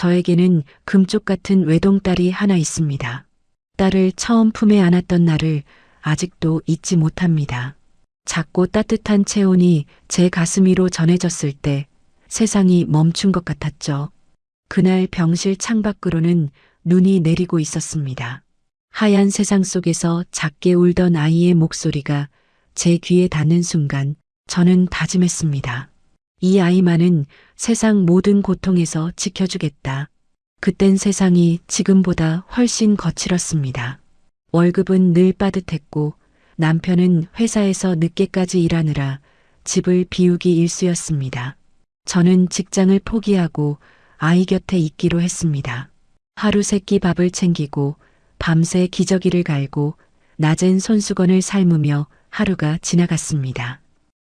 저에게는 금쪽 같은 외동딸이 하나 있습니다. 딸을 처음 품에 안았던 날을 아직도 잊지 못합니다. 작고 따뜻한 체온이 제 가슴 위로 전해졌을 때 세상이 멈춘 것 같았죠. 그날 병실 창밖으로는 눈이 내리고 있었습니다. 하얀 세상 속에서 작게 울던 아이의 목소리가 제 귀에 닿는 순간 저는 다짐했습니다. 이 아이만은 세상 모든 고통에서 지켜주겠다. 그땐 세상이 지금보다 훨씬 거칠었습니다. 월급은 늘 빠듯했고 남편은 회사에서 늦게까지 일하느라 집을 비우기 일쑤였습니다. 저는 직장을 포기하고 아이 곁에 있기로 했습니다. 하루 세끼 밥을 챙기고 밤새 기저귀를 갈고 낮엔 손수건을 삶으며 하루가 지나갔습니다.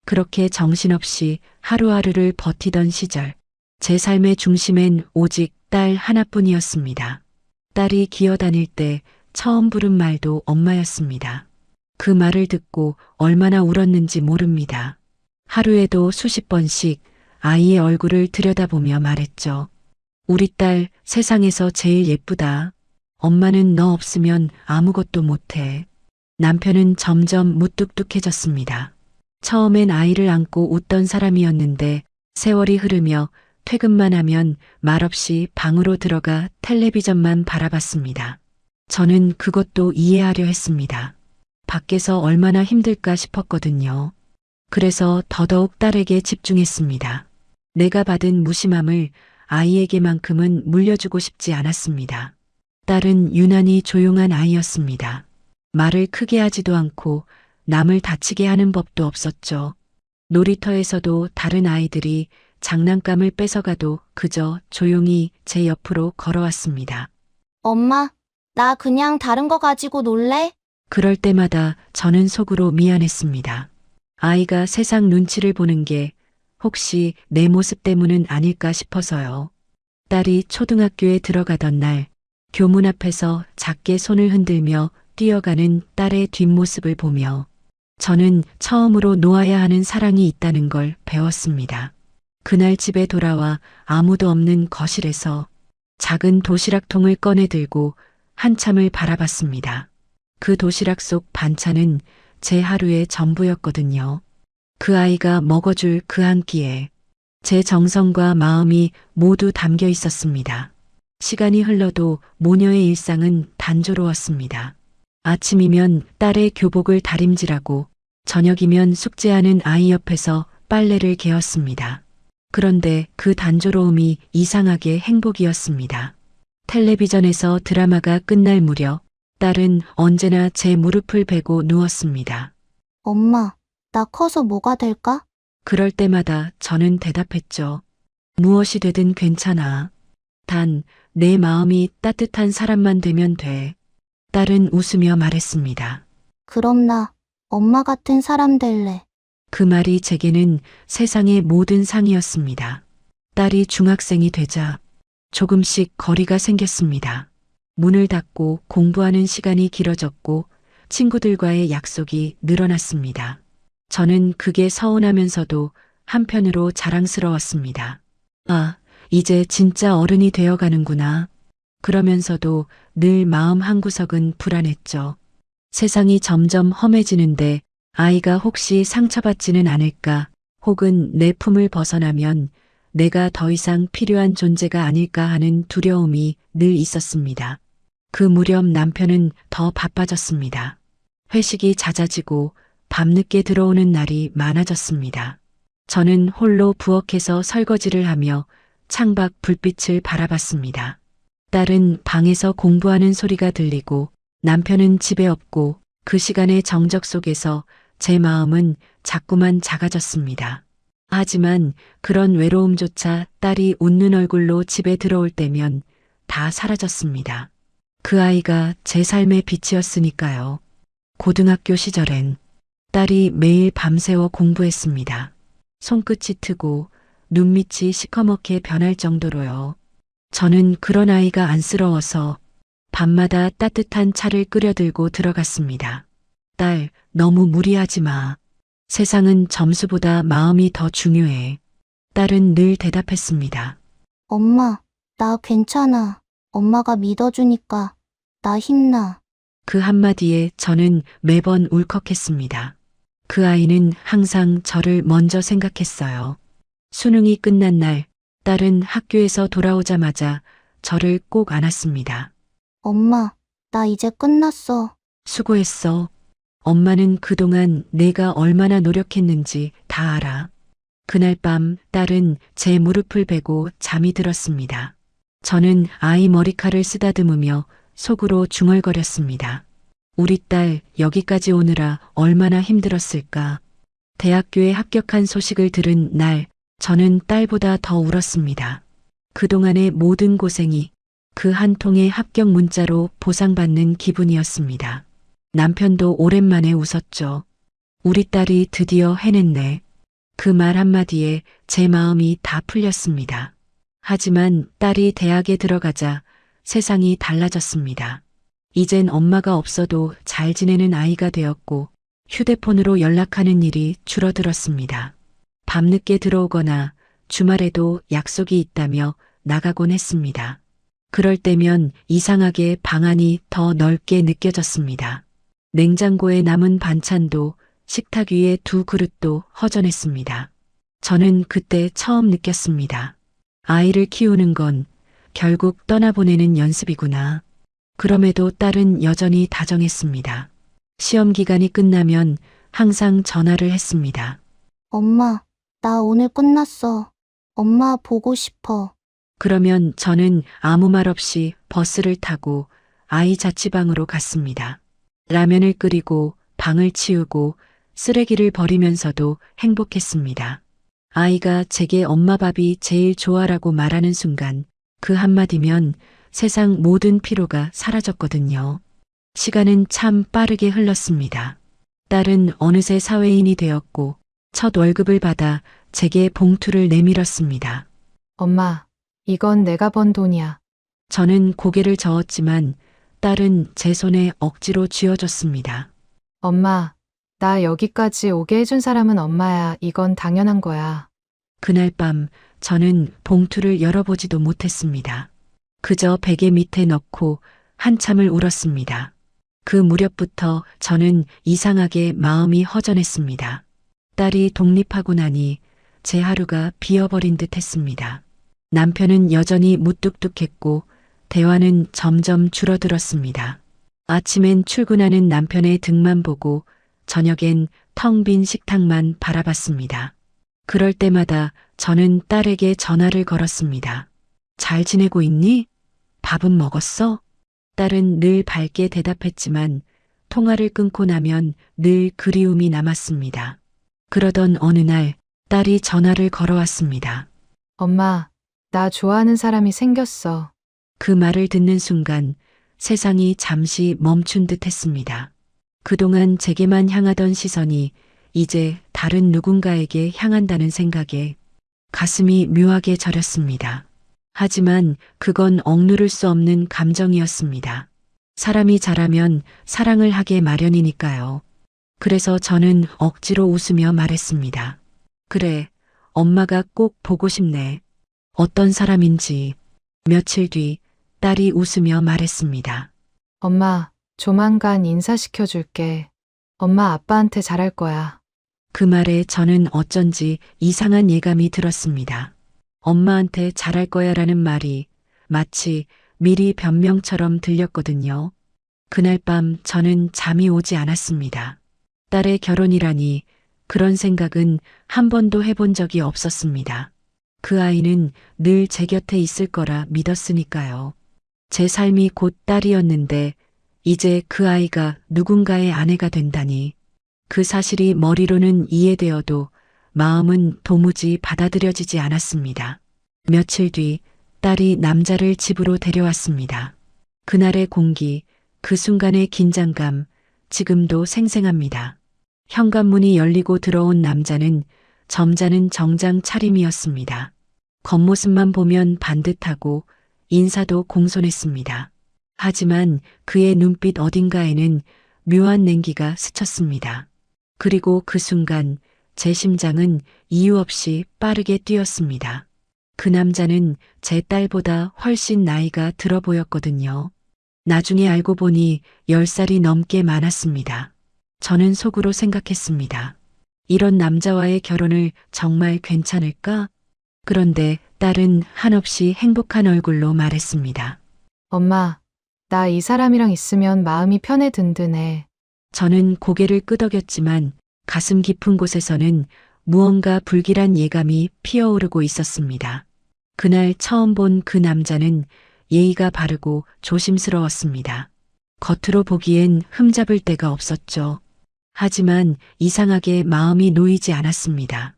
그렇게 정신없이 하루하루를 버티던 시절, 제 삶의 중심엔 오직 딸 하나뿐이었습니다. 딸이 기어다닐 때 처음 부른 말도 엄마였습니다. 그 말을 듣고 얼마나 울었는지 모릅니다. 하루에도 수십 번씩 아이의 얼굴을 들여다보며 말했죠. 우리 딸 세상에서 제일 예쁘다. 엄마는 너 없으면 아무것도 못해. 남편은 점점 무뚝뚝해졌습니다. 처음엔 아이를 안고 웃던 사람이었는데 세월이 흐르며 퇴근만 하면 말없이 방으로 들어가 텔레비전만 바라봤습니다. 저는 그것도 이해하려 했습니다. 밖에서 얼마나 힘들까 싶었거든요. 그래서 더더욱 딸에게 집중했습니다. 내가 받은 무심함을 아이에게만큼은 물려주고 싶지 않았습니다. 딸은 유난히 조용한 아이였습니다. 말을 크게 하지도 않고 남을 다치게 하는 법도 없었죠. 놀이터에서도 다른 아이들이 장난감을 뺏어가도 그저 조용히 제 옆으로 걸어왔습니다. 엄마, 나 그냥 다른 거 가지고 놀래? 그럴 때마다 저는 속으로 미안했습니다. 아이가 세상 눈치를 보는 게 혹시 내 모습 때문은 아닐까 싶어서요. 딸이 초등학교에 들어가던 날 교문 앞에서 작게 손을 흔들며 뛰어가는 딸의 뒷모습을 보며 저는 처음으로 놓아야 하는 사랑이 있다는 걸 배웠습니다. 그날 집에 돌아와 아무도 없는 거실에서 작은 도시락통을 꺼내 들고 한참을 바라봤습니다. 그 도시락 속 반찬은 제 하루의 전부였거든요. 그 아이가 먹어줄 그 한 끼에 제 정성과 마음이 모두 담겨 있었습니다. 시간이 흘러도 모녀의 일상은 단조로웠습니다. 아침이면 딸의 교복을 다림질하고 저녁이면 숙제하는 아이 옆에서 빨래를 개었습니다. 그런데 그 단조로움이 이상하게 행복이었습니다. 텔레비전에서 드라마가 끝날 무렵 딸은 언제나 제 무릎을 베고 누웠습니다. 엄마, 나 커서 뭐가 될까? 그럴 때마다 저는 대답했죠. 무엇이 되든 괜찮아. 단 내 마음이 따뜻한 사람만 되면 돼. 딸은 웃으며 말했습니다. 그럼 나 엄마 같은 사람 될래. 그 말이 제게는 세상의 모든 상이었습니다. 딸이 중학생이 되자 조금씩 거리가 생겼습니다. 문을 닫고 공부하는 시간이 길어졌고 친구들과의 약속이 늘어났습니다. 저는 그게 서운하면서도 한편으로 자랑스러웠습니다. 아, 이제 진짜 어른이 되어가는구나. 그러면서도 늘 마음 한구석은 불안했죠. 세상이 점점 험해지는데 아이가 혹시 상처받지는 않을까, 혹은 내 품을 벗어나면 내가 더 이상 필요한 존재가 아닐까 하는 두려움이 늘 있었습니다. 그 무렵 남편은 더 바빠졌습니다. 회식이 잦아지고 밤늦게 들어오는 날이 많아졌습니다. 저는 홀로 부엌에서 설거지를 하며 창밖 불빛을 바라봤습니다. 딸은 방에서 공부하는 소리가 들리고 남편은 집에 없고 그 시간의 정적 속에서 제 마음은 자꾸만 작아졌습니다. 하지만 그런 외로움조차 딸이 웃는 얼굴로 집에 들어올 때면 다 사라졌습니다. 그 아이가 제 삶의 빛이었으니까요. 고등학교 시절엔 딸이 매일 밤새워 공부했습니다. 손끝이 트고 눈밑이 시커멓게 변할 정도로요. 저는 그런 아이가 안쓰러워서 밤마다 따뜻한 차를 끓여들고 들어갔습니다. 딸, 너무 무리하지 마. 세상은 점수보다 마음이 더 중요해. 딸은 늘 대답했습니다. 엄마, 나 괜찮아. 엄마가 믿어주니까. 나 힘나. 그 한마디에 저는 매번 울컥했습니다. 그 아이는 항상 저를 먼저 생각했어요. 수능이 끝난 날, 딸은 학교에서 돌아오자마자 저를 꼭 안았습니다. 엄마, 나 이제 끝났어. 수고했어. 엄마는 그동안 내가 얼마나 노력했는지 다 알아. 그날 밤 딸은 제 무릎을 베고 잠이 들었습니다. 저는 아이 머리칼을 쓰다듬으며 속으로 중얼거렸습니다. 우리 딸 여기까지 오느라 얼마나 힘들었을까. 대학교에 합격한 소식을 들은 날, 저는 딸보다 더 울었습니다. 그동안의 모든 고생이 그 한 통의 합격 문자로 보상받는 기분이었습니다. 남편도 오랜만에 웃었죠. 우리 딸이 드디어 해냈네. 그 말 한마디에 제 마음이 다 풀렸습니다. 하지만 딸이 대학에 들어가자 세상이 달라졌습니다. 이젠 엄마가 없어도 잘 지내는 아이가 되었고 휴대폰으로 연락하는 일이 줄어들었습니다. 밤늦게 들어오거나 주말에도 약속이 있다며 나가곤 했습니다. 그럴 때면 이상하게 방 안이 더 넓게 느껴졌습니다. 냉장고에 남은 반찬도 식탁 위에 두 그릇도 허전했습니다. 저는 그때 처음 느꼈습니다. 아이를 키우는 건 결국 떠나보내는 연습이구나. 그럼에도 딸은 여전히 다정했습니다. 시험 기간이 끝나면 항상 전화를 했습니다. 엄마, 나 오늘 끝났어. 엄마 보고 싶어. 그러면 저는 아무 말 없이 버스를 타고 아이 자취방으로 갔습니다. 라면을 끓이고 방을 치우고 쓰레기를 버리면서도 행복했습니다. 아이가 제게 엄마 밥이 제일 좋아라고 말하는 순간 그 한마디면 세상 모든 피로가 사라졌거든요. 시간은 참 빠르게 흘렀습니다. 딸은 어느새 사회인이 되었고 첫 월급을 받아 제게 봉투를 내밀었습니다. 엄마, 이건 내가 번 돈이야. 저는 고개를 저었지만 딸은 제 손에 억지로 쥐어줬습니다. 엄마, 나 여기까지 오게 해준 사람은 엄마야. 이건 당연한 거야. 그날 밤 저는 봉투를 열어보지도 못했습니다. 그저 베개 밑에 넣고 한참을 울었습니다. 그 무렵부터 저는 이상하게 마음이 허전했습니다. 딸이 독립하고 나니 제 하루가 비어버린 듯 했습니다. 남편은 여전히 무뚝뚝했고 대화는 점점 줄어들었습니다. 아침엔 출근하는 남편의 등만 보고 저녁엔 텅 빈 식탁만 바라봤습니다. 그럴 때마다 저는 딸에게 전화를 걸었습니다. 잘 지내고 있니? 밥은 먹었어? 딸은 늘 밝게 대답했지만 통화를 끊고 나면 늘 그리움이 남았습니다. 그러던 어느 날 딸이 전화를 걸어왔습니다. 엄마, 나 좋아하는 사람이 생겼어. 그 말을 듣는 순간 세상이 잠시 멈춘 듯 했습니다. 그동안 제게만 향하던 시선이 이제 다른 누군가에게 향한다는 생각에 가슴이 묘하게 저렸습니다. 하지만 그건 억누를 수 없는 감정이었습니다. 사람이 자라면 사랑을 하게 마련이니까요. 그래서 저는 억지로 웃으며 말했습니다. 그래, 엄마가 꼭 보고 싶네. 어떤 사람인지. 며칠 뒤 딸이 웃으며 말했습니다. 엄마, 조만간 인사시켜줄게. 엄마 아빠한테 잘할 거야. 그 말에 저는 어쩐지 이상한 예감이 들었습니다. 엄마한테 잘할 거야라는 말이 마치 미리 변명처럼 들렸거든요. 그날 밤 저는 잠이 오지 않았습니다. 딸의 결혼이라니 그런 생각은 한 번도 해본 적이 없었습니다. 그 아이는 늘 제 곁에 있을 거라 믿었으니까요. 제 삶이 곧 딸이었는데 이제 그 아이가 누군가의 아내가 된다니 그 사실이 머리로는 이해되어도 마음은 도무지 받아들여지지 않았습니다. 며칠 뒤 딸이 남자를 집으로 데려왔습니다. 그날의 공기, 그 순간의 긴장감, 지금도 생생합니다. 현관문이 열리고 들어온 남자는 점잖은 정장 차림이었습니다. 겉모습만 보면 반듯하고 인사도 공손했습니다. 하지만 그의 눈빛 어딘가에는 묘한 냉기가 스쳤습니다. 그리고 그 순간 제 심장은 이유 없이 빠르게 뛰었습니다. 그 남자는 제 딸보다 훨씬 나이가 들어 보였거든요. 나중에 알고 보니 10살이 넘게 많았습니다. 저는 속으로 생각했습니다. 이런 남자와의 결혼을 정말 괜찮을까? 그런데 딸은 한없이 행복한 얼굴로 말했습니다. 엄마, 나 이 사람이랑 있으면 마음이 편해 든든해. 저는 고개를 끄덕였지만 가슴 깊은 곳에서는 무언가 불길한 예감이 피어오르고 있었습니다. 그날 처음 본 그 남자는 예의가 바르고 조심스러웠습니다. 겉으로 보기엔 흠잡을 데가 없었죠. 하지만 이상하게 마음이 놓이지 않았습니다.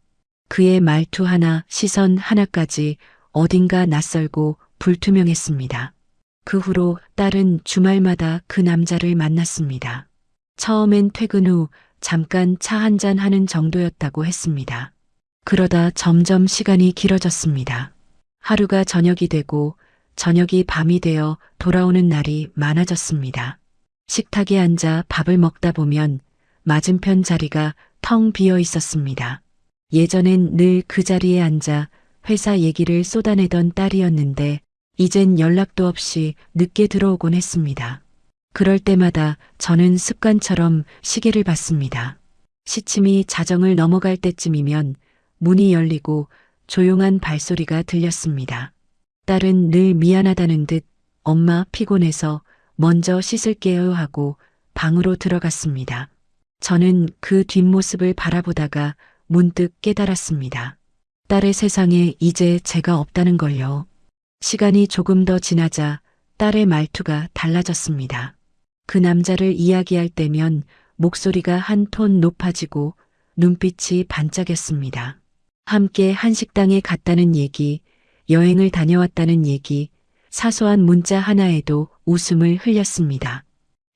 그의 말투 하나, 시선 하나까지 어딘가 낯설고 불투명했습니다. 그 후로 딸은 주말마다 그 남자를 만났습니다. 처음엔 퇴근 후 잠깐 차 한잔 하는 정도였다고 했습니다. 그러다 점점 시간이 길어졌습니다. 하루가 저녁이 되고 저녁이 밤이 되어 돌아오는 날이 많아졌습니다. 식탁에 앉아 밥을 먹다 보면 맞은편 자리가 텅 비어 있었습니다. 예전엔 늘 그 자리에 앉아 회사 얘기를 쏟아내던 딸이었는데 이젠 연락도 없이 늦게 들어오곤 했습니다. 그럴 때마다 저는 습관처럼 시계를 봤습니다. 시침이 자정을 넘어갈 때쯤이면 문이 열리고 조용한 발소리가 들렸습니다. 딸은 늘 미안하다는 듯 엄마 피곤해서 먼저 씻을게요 하고 방으로 들어갔습니다. 저는 그 뒷모습을 바라보다가 문득 깨달았습니다. 딸의 세상에 이제 제가 없다는 걸요. 시간이 조금 더 지나자 딸의 말투가 달라졌습니다. 그 남자를 이야기할 때면 목소리가 한 톤 높아지고 눈빛이 반짝였습니다. 함께 한식당에 갔다는 얘기, 여행을 다녀왔다는 얘기, 사소한 문자 하나에도 웃음을 흘렸습니다.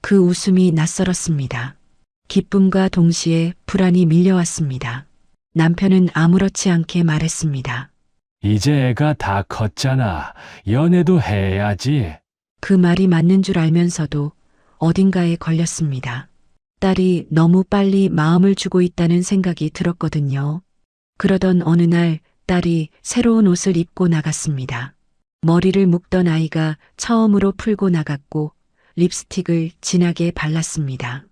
그 웃음이 낯설었습니다. 기쁨과 동시에 불안이 밀려왔습니다. 남편은 아무렇지 않게 말했습니다. 이제 애가 다 컸잖아. 연애도 해야지. 그 말이 맞는 줄 알면서도 어딘가에 걸렸습니다. 딸이 너무 빨리 마음을 주고 있다는 생각이 들었거든요. 그러던 어느 날 딸이 새로운 옷을 입고 나갔습니다. 머리를 묶던 아이가 처음으로 풀고 나갔고 립스틱을 진하게 발랐습니다.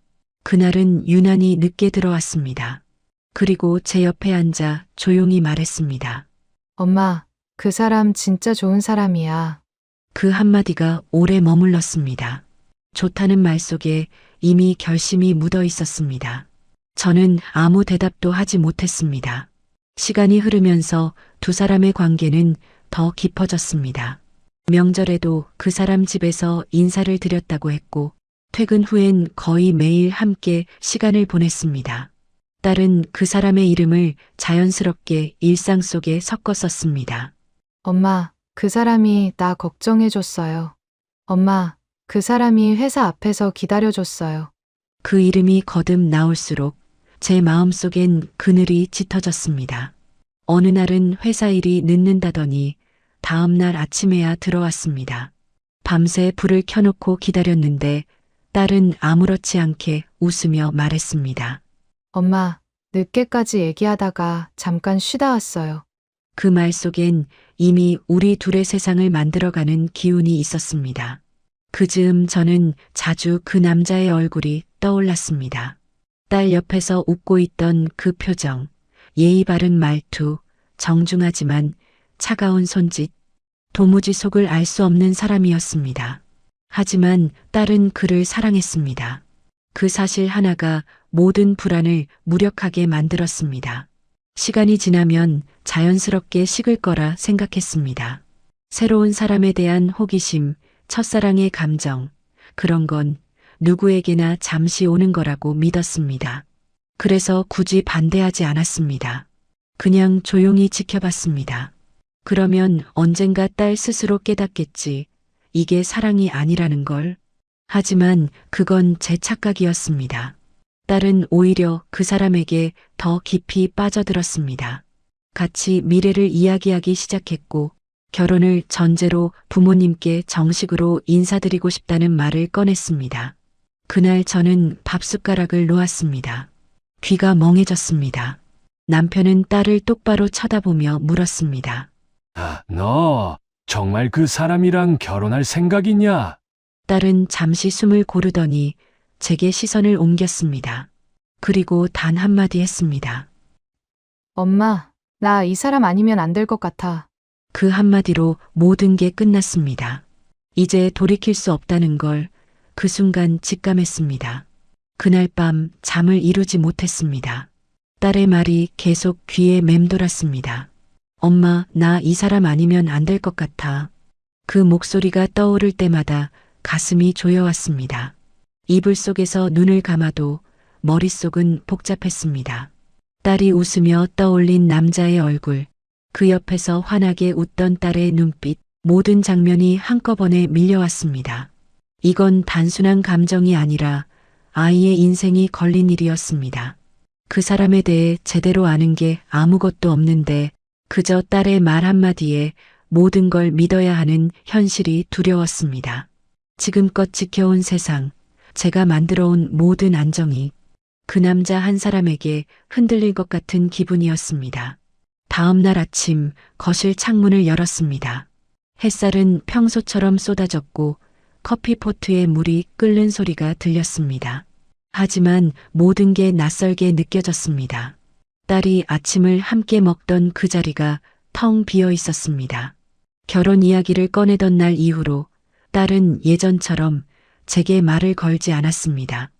그날은 유난히 늦게 들어왔습니다. 그리고 제 옆에 앉아 조용히 말했습니다. 엄마, 그 사람 진짜 좋은 사람이야. 그 한마디가 오래 머물렀습니다. 좋다는 말 속에 이미 결심이 묻어 있었습니다. 저는 아무 대답도 하지 못했습니다. 시간이 흐르면서 두 사람의 관계는 더 깊어졌습니다. 명절에도 그 사람 집에서 인사를 드렸다고 했고 퇴근 후엔 거의 매일 함께 시간을 보냈습니다. 딸은 그 사람의 이름을 자연스럽게 일상 속에 섞어 썼습니다. 엄마, 그 사람이 나 걱정해줬어요. 엄마, 그 사람이 회사 앞에서 기다려줬어요. 그 이름이 거듭 나올수록 제 마음속엔 그늘이 짙어졌습니다. 어느 날은 회사 일이 늦는다더니 다음 날 아침에야 들어왔습니다. 밤새 불을 켜놓고 기다렸는데 딸은 아무렇지 않게 웃으며 말했습니다. 엄마, 늦게까지 얘기하다가 잠깐 쉬다 왔어요. 그 말 속엔 이미 우리 둘의 세상을 만들어가는 기운이 있었습니다. 그 즈음 저는 자주 그 남자의 얼굴이 떠올랐습니다. 딸 옆에서 웃고 있던 그 표정, 예의 바른 말투, 정중하지만 차가운 손짓, 도무지 속을 알 수 없는 사람이었습니다. 하지만 딸은 그를 사랑했습니다. 그 사실 하나가 모든 불안을 무력하게 만들었습니다. 시간이 지나면 자연스럽게 식을 거라 생각했습니다. 새로운 사람에 대한 호기심, 첫사랑의 감정, 그런 건 누구에게나 잠시 오는 거라고 믿었습니다. 그래서 굳이 반대하지 않았습니다. 그냥 조용히 지켜봤습니다. 그러면 언젠가 딸 스스로 깨닫겠지. 이게 사랑이 아니라는 걸. 하지만 그건 제 착각이었습니다. 딸은 오히려 그 사람에게 더 깊이 빠져들었습니다. 같이 미래를 이야기하기 시작했고 결혼을 전제로 부모님께 정식으로 인사드리고 싶다는 말을 꺼냈습니다. 그날 저는 밥숟가락을 놓았습니다. 귀가 멍해졌습니다. 남편은 딸을 똑바로 쳐다보며 물었습니다. 너 정말 그 사람이랑 결혼할 생각이냐? 딸은 잠시 숨을 고르더니 제게 시선을 옮겼습니다. 그리고 단 한마디 했습니다. 엄마, 나 이 사람 아니면 안 될 것 같아. 그 한마디로 모든 게 끝났습니다. 이제 돌이킬 수 없다는 걸 그 순간 직감했습니다. 그날 밤 잠을 이루지 못했습니다. 딸의 말이 계속 귀에 맴돌았습니다. 엄마, 나 이 사람 아니면 안 될 것 같아. 그 목소리가 떠오를 때마다 가슴이 조여왔습니다. 이불 속에서 눈을 감아도 머릿속은 복잡했습니다. 딸이 웃으며 떠올린 남자의 얼굴, 그 옆에서 환하게 웃던 딸의 눈빛, 모든 장면이 한꺼번에 밀려왔습니다. 이건 단순한 감정이 아니라 아이의 인생이 걸린 일이었습니다. 그 사람에 대해 제대로 아는 게 아무것도 없는데 그저 딸의 말 한마디에 모든 걸 믿어야 하는 현실이 두려웠습니다. 지금껏 지켜온 세상, 제가 만들어온 모든 안정이 그 남자 한 사람에게 흔들릴 것 같은 기분이었습니다. 다음 날 아침 거실 창문을 열었습니다. 햇살은 평소처럼 쏟아졌고 커피포트에 물이 끓는 소리가 들렸습니다. 하지만 모든 게 낯설게 느껴졌습니다. 딸이 아침을 함께 먹던 그 자리가 텅 비어 있었습니다. 결혼 이야기를 꺼내던 날 이후로 딸은 예전처럼 제게 말을 걸지 않았습니다.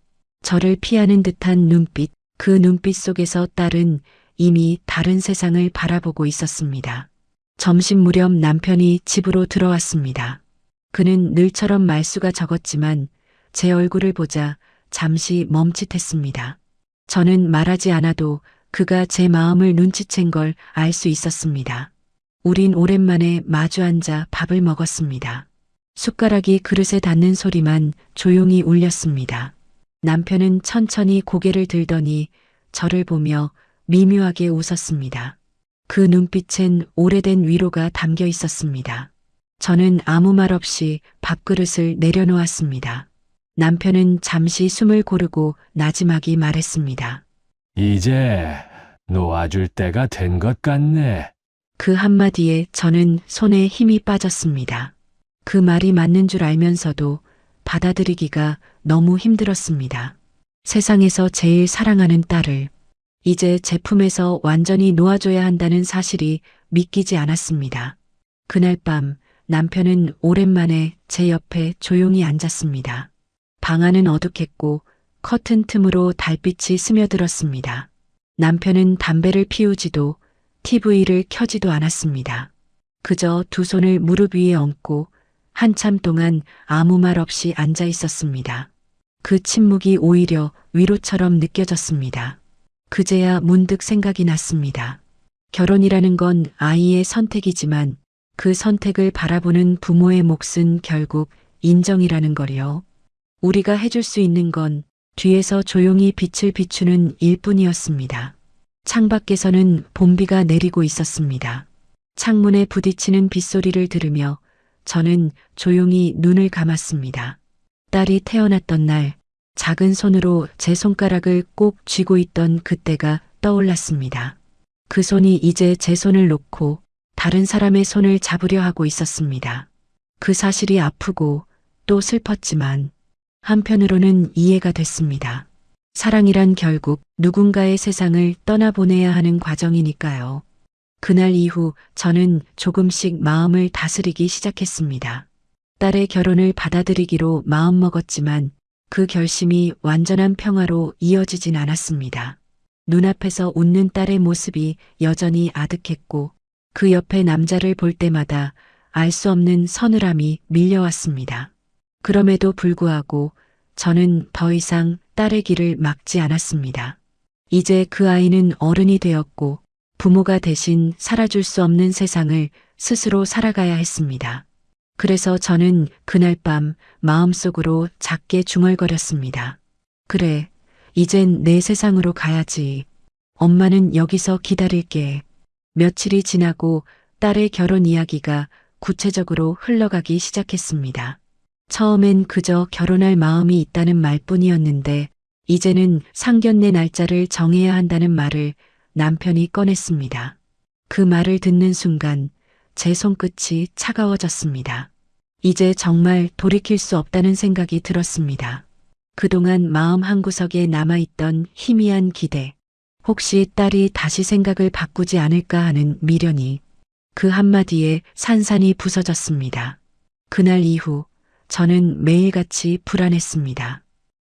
저를 피하는 듯한 눈빛, 그 눈빛 속에서 딸은 이미 다른 세상을 바라보고 있었습니다. 점심 무렵 남편이 집으로 들어왔습니다. 그는 늘처럼 말수가 적었지만 제 얼굴을 보자 잠시 멈칫했습니다. 저는 말하지 않아도 그가 제 마음을 눈치챈 걸 알 수 있었습니다. 우린 오랜만에 마주 앉아 밥을 먹었습니다. 숟가락이 그릇에 닿는 소리만 조용히 울렸습니다. 남편은 천천히 고개를 들더니 저를 보며 미묘하게 웃었습니다. 그 눈빛엔 오래된 위로가 담겨 있었습니다. 저는 아무 말 없이 밥그릇을 내려놓았습니다. 남편은 잠시 숨을 고르고 나지막이 말했습니다. 이제 놓아줄 때가 된 것 같네. 그 한마디에 저는 손에 힘이 빠졌습니다. 그 말이 맞는 줄 알면서도 받아들이기가 너무 힘들었습니다. 세상에서 제일 사랑하는 딸을 이제 제 품에서 완전히 놓아줘야 한다는 사실이 믿기지 않았습니다. 그날 밤 남편은 오랜만에 제 옆에 조용히 앉았습니다. 방 안은 어둑했고 커튼 틈으로 달빛이 스며들었습니다. 남편은 담배를 피우지도 TV를 켜지도 않았습니다. 그저 두 손을 무릎 위에 얹고 한참 동안 아무 말 없이 앉아 있었습니다. 그 침묵이 오히려 위로처럼 느껴졌습니다. 그제야 문득 생각이 났습니다. 결혼이라는 건 아이의 선택이지만 그 선택을 바라보는 부모의 몫은 결국 인정이라는 거요. 우리가 해줄 수 있는 건 뒤에서 조용히 빛을 비추는 일뿐이었습니다. 창밖에서는 봄비가 내리고 있었습니다. 창문에 부딪히는 빗소리를 들으며 저는 조용히 눈을 감았습니다. 딸이 태어났던 날 작은 손으로 제 손가락을 꼭 쥐고 있던 그때가 떠올랐습니다. 그 손이 이제 제 손을 놓고 다른 사람의 손을 잡으려 하고 있었습니다. 그 사실이 아프고 또 슬펐지만 한편으로는 이해가 됐습니다. 사랑이란 결국 누군가의 세상을 떠나보내야 하는 과정이니까요. 그날 이후 저는 조금씩 마음을 다스리기 시작했습니다. 딸의 결혼을 받아들이기로 마음먹었지만 그 결심이 완전한 평화로 이어지진 않았습니다. 눈앞에서 웃는 딸의 모습이 여전히 아득했고 그 옆에 남자를 볼 때마다 알 수 없는 서늘함이 밀려왔습니다. 그럼에도 불구하고 저는 더 이상 딸의 길을 막지 않았습니다. 이제 그 아이는 어른이 되었고 부모가 대신 살아줄 수 없는 세상을 스스로 살아가야 했습니다. 그래서 저는 그날 밤 마음속으로 작게 중얼거렸습니다. 그래, 이젠 내 세상으로 가야지. 엄마는 여기서 기다릴게. 며칠이 지나고 딸의 결혼 이야기가 구체적으로 흘러가기 시작했습니다. 처음엔 그저 결혼할 마음이 있다는 말뿐이었는데 이제는 상견례 날짜를 정해야 한다는 말을 남편이 꺼냈습니다. 그 말을 듣는 순간 제 손끝이 차가워졌습니다. 이제 정말 돌이킬 수 없다는 생각이 들었습니다. 그동안 마음 한구석에 남아있던 희미한 기대, 혹시 딸이 다시 생각을 바꾸지 않을까 하는 미련이 그 한마디에 산산이 부서졌습니다. 그날 이후 저는 매일같이 불안했습니다.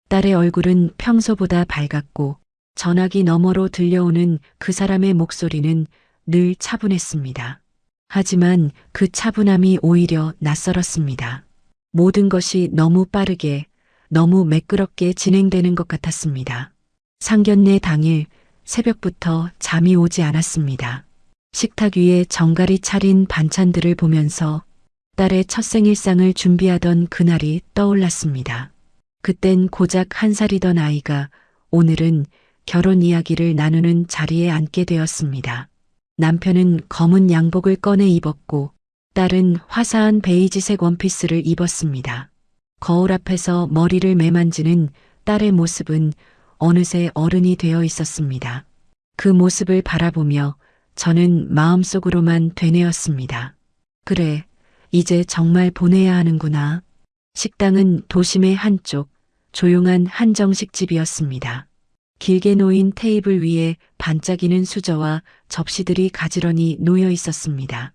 딸의 얼굴은 평소보다 밝았고 전화기 너머로 들려오는 그 사람의 목소리는 늘 차분했습니다. 하지만 그 차분함이 오히려 낯설었습니다. 모든 것이 너무 빠르게, 너무 매끄럽게 진행되는 것 같았습니다. 상견례 당일 새벽부터 잠이 오지 않았습니다. 식탁 위에 정갈이 차린 반찬들을 보면서 딸의 첫 생일상을 준비하던 그날이 떠올랐습니다. 그땐 고작 1살이던 아이가 오늘은 결혼 이야기를 나누는 자리에 앉게 되었습니다. 남편은 검은 양복을 꺼내 입었고 딸은 화사한 베이지색 원피스를 입었습니다. 거울 앞에서 머리를 매만지는 딸의 모습은 어느새 어른이 되어 있었습니다. 그 모습을 바라보며 저는 마음속으로만 되뇌었습니다. 그래, 이제 정말 보내야 하는구나. 식당은 도심의 한쪽 조용한 한정식집이었습니다. 길게 놓인 테이블 위에 반짝이는 수저와 접시들이 가지런히 놓여 있었습니다.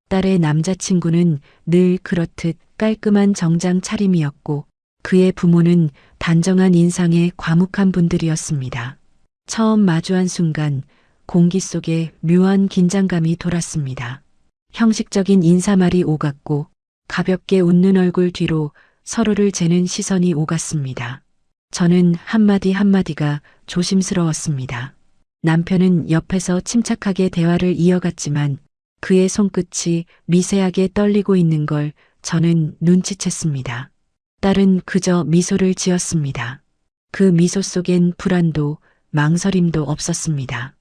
딸의 남자친구는 늘 그렇듯 깔끔한 정장 차림이었고 그의 부모는 단정한 인상의 과묵한 분들이었습니다. 처음 마주한 순간 공기 속에 묘한 긴장감이 돌았습니다. 형식적인 인사말이 오갔고 가볍게 웃는 얼굴 뒤로 서로를 재는 시선이 오갔습니다. 저는 한마디 한마디가 조심스러웠습니다. 남편은 옆에서 침착하게 대화를 이어갔지만 그의 손끝이 미세하게 떨리고 있는 걸 저는 눈치챘습니다. 딸은 그저 미소를 지었습니다. 그 미소 속엔 불안도 망설임도 없었습니다.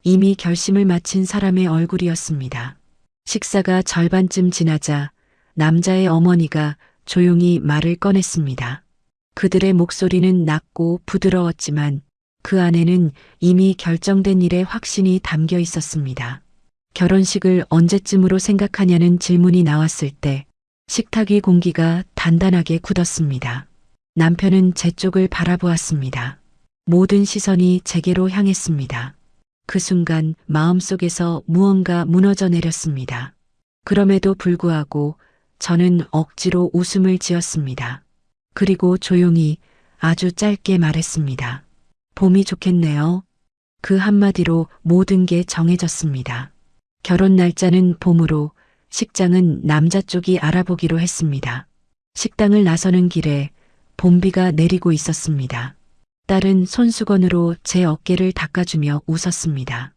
이미 결심을 마친 사람의 얼굴이었습니다. 식사가 절반쯤 지나자 남자의 어머니가 조용히 말을 꺼냈습니다. 그들의 목소리는 낮고 부드러웠지만 그 안에는 이미 결정된 일의 확신이 담겨 있었습니다. 결혼식을 언제쯤으로 생각하냐는 질문이 나왔을 때 식탁 위 공기가 단단하게 굳었습니다. 남편은 제 쪽을 바라보았습니다. 모든 시선이 제게로 향했습니다. 그 순간 마음속에서 무언가 무너져 내렸습니다. 그럼에도 불구하고 저는 억지로 웃음을 지었습니다. 그리고 조용히 아주 짧게 말했습니다. 봄이 좋겠네요. 그 한마디로 모든 게 정해졌습니다. 결혼 날짜는 봄으로, 식장은 남자 쪽이 알아보기로 했습니다. 식당을 나서는 길에 봄비가 내리고 있었습니다. 딸은 손수건으로 제 어깨를 닦아주며 웃었습니다.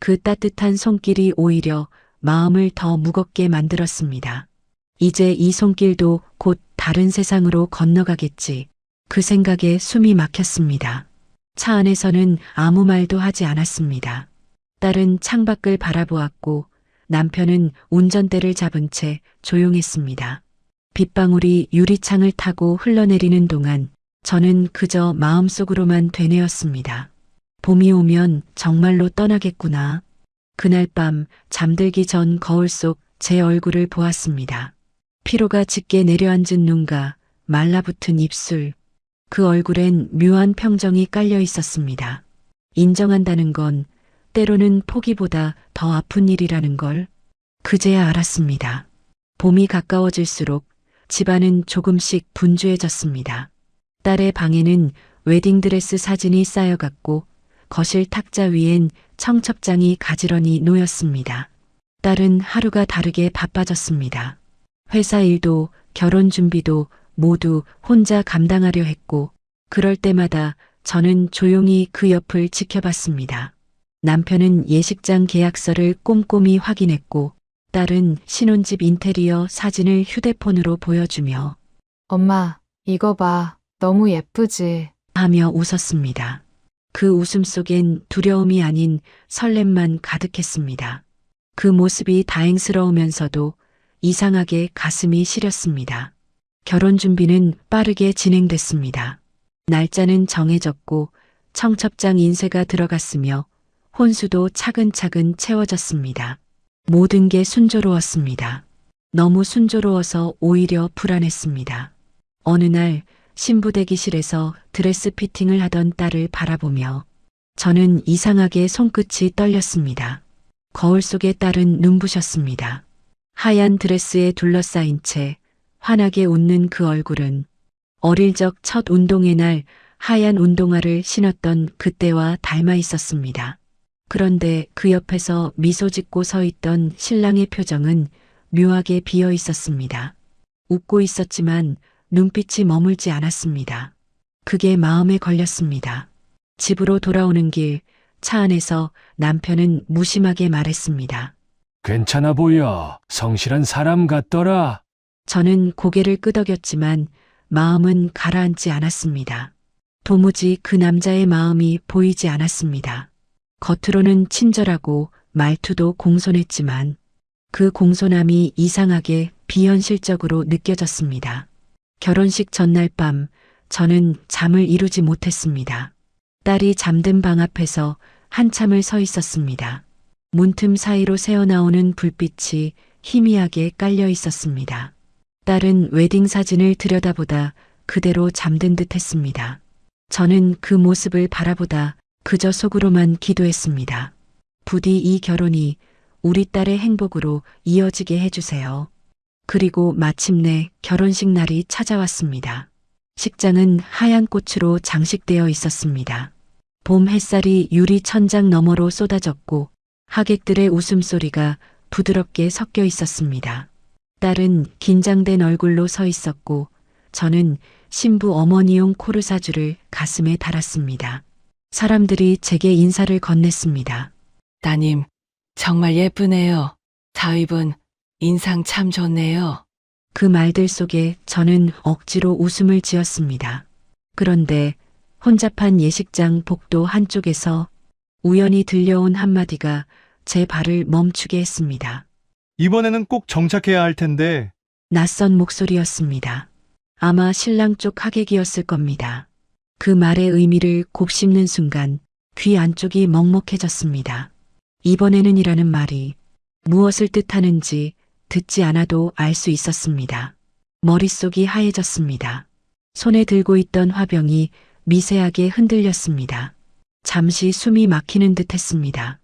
그 따뜻한 손길이 오히려 마음을 더 무겁게 만들었습니다. 이제 이 손길도 곧 다른 세상으로 건너가겠지. 그 생각에 숨이 막혔습니다. 차 안에서는 아무 말도 하지 않았습니다. 딸은 창밖을 바라보았고 남편은 운전대를 잡은 채 조용했습니다. 빗방울이 유리창을 타고 흘러내리는 동안 저는 그저 마음속으로만 되뇌었습니다. 봄이 오면 정말로 떠나겠구나. 그날 밤 잠들기 전 거울 속 제 얼굴을 보았습니다. 피로가 짙게 내려앉은 눈과 말라붙은 입술, 그 얼굴엔 묘한 평정이 깔려 있었습니다. 인정한다는 건 때로는 포기보다 더 아픈 일이라는 걸 그제야 알았습니다. 봄이 가까워질수록 집안은 조금씩 분주해졌습니다. 딸의 방에는 웨딩드레스 사진이 쌓여갔고 거실 탁자 위엔 청첩장이 가지런히 놓였습니다. 딸은 하루가 다르게 바빠졌습니다. 회사 일도 결혼 준비도 모두 혼자 감당하려 했고 그럴 때마다 저는 조용히 그 옆을 지켜봤습니다. 남편은 예식장 계약서를 꼼꼼히 확인했고 딸은 신혼집 인테리어 사진을 휴대폰으로 보여주며 엄마, 이거 봐. 너무 예쁘지? 하며 웃었습니다. 그 웃음 속엔 두려움이 아닌 설렘만 가득했습니다. 그 모습이 다행스러우면서도 이상하게 가슴이 시렸습니다. 결혼 준비는 빠르게 진행됐습니다. 날짜는 정해졌고 청첩장 인쇄가 들어갔으며 혼수도 차근차근 채워졌습니다. 모든 게 순조로웠습니다. 너무 순조로워서 오히려 불안했습니다. 어느 날 신부 대기실에서 드레스 피팅을 하던 딸을 바라보며 저는 이상하게 손끝이 떨렸습니다. 거울 속의 딸은 눈부셨습니다. 하얀 드레스에 둘러싸인 채 환하게 웃는 그 얼굴은 어릴 적 첫 운동의 날 하얀 운동화를 신었던 그때와 닮아 있었습니다. 그런데 그 옆에서 미소 짓고 서 있던 신랑의 표정은 묘하게 비어 있었습니다. 웃고 있었지만 눈빛이 머물지 않았습니다. 그게 마음에 걸렸습니다. 집으로 돌아오는 길 차 안에서 남편은 무심하게 말했습니다. 괜찮아 보여. 성실한 사람 같더라. 저는 고개를 끄덕였지만 마음은 가라앉지 않았습니다. 도무지 그 남자의 마음이 보이지 않았습니다. 겉으로는 친절하고 말투도 공손했지만 그 공손함이 이상하게 비현실적으로 느껴졌습니다. 결혼식 전날 밤 저는 잠을 이루지 못했습니다. 딸이 잠든 방 앞에서 한참을 서 있었습니다. 문틈 사이로 새어나오는 불빛이 희미하게 깔려 있었습니다. 딸은 웨딩 사진을 들여다보다 그대로 잠든 듯 했습니다. 저는 그 모습을 바라보다 그저 속으로만 기도했습니다. 부디 이 결혼이 우리 딸의 행복으로 이어지게 해주세요. 그리고 마침내 결혼식 날이 찾아왔습니다. 식장은 하얀 꽃으로 장식되어 있었습니다. 봄 햇살이 유리 천장 너머로 쏟아졌고 하객들의 웃음소리가 부드럽게 섞여 있었습니다. 딸은 긴장된 얼굴로 서 있었고 저는 신부 어머니용 코르사주를 가슴에 달았습니다. 사람들이 제게 인사를 건넸습니다. 따님, 정말 예쁘네요. 사위분, 인상 참 좋네요. 그 말들 속에 저는 억지로 웃음을 지었습니다. 그런데 혼잡한 예식장 복도 한쪽에서 우연히 들려온 한마디가 제 발을 멈추게 했습니다. 이번에는 꼭 정착해야 할 텐데. 낯선 목소리였습니다. 아마 신랑 쪽 하객이었을 겁니다. 그 말의 의미를 곱씹는 순간 귀 안쪽이 먹먹해졌습니다. 이번에는이라는 말이 무엇을 뜻하는지 듣지 않아도 알 수 있었습니다. 머릿속이 하얘졌습니다. 손에 들고 있던 화병이 미세하게 흔들렸습니다. 잠시 숨이 막히는 듯 했습니다.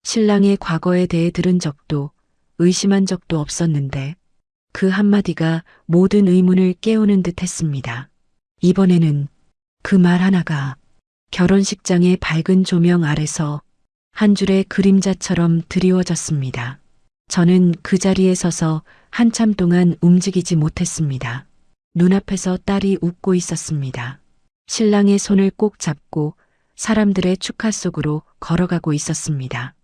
신랑의 과거에 대해 들은 적도 의심한 적도 없었는데 그 한마디가 모든 의문을 깨우는 듯 했습니다. 이번에는 그 말 하나가 결혼식장의 밝은 조명 아래서 한 줄의 그림자처럼 드리워졌습니다. 저는 그 자리에 서서 한참 동안 움직이지 못했습니다. 눈앞에서 딸이 웃고 있었습니다. 신랑의 손을 꼭 잡고 사람들의 축하 속으로 걸어가고 있었습니다.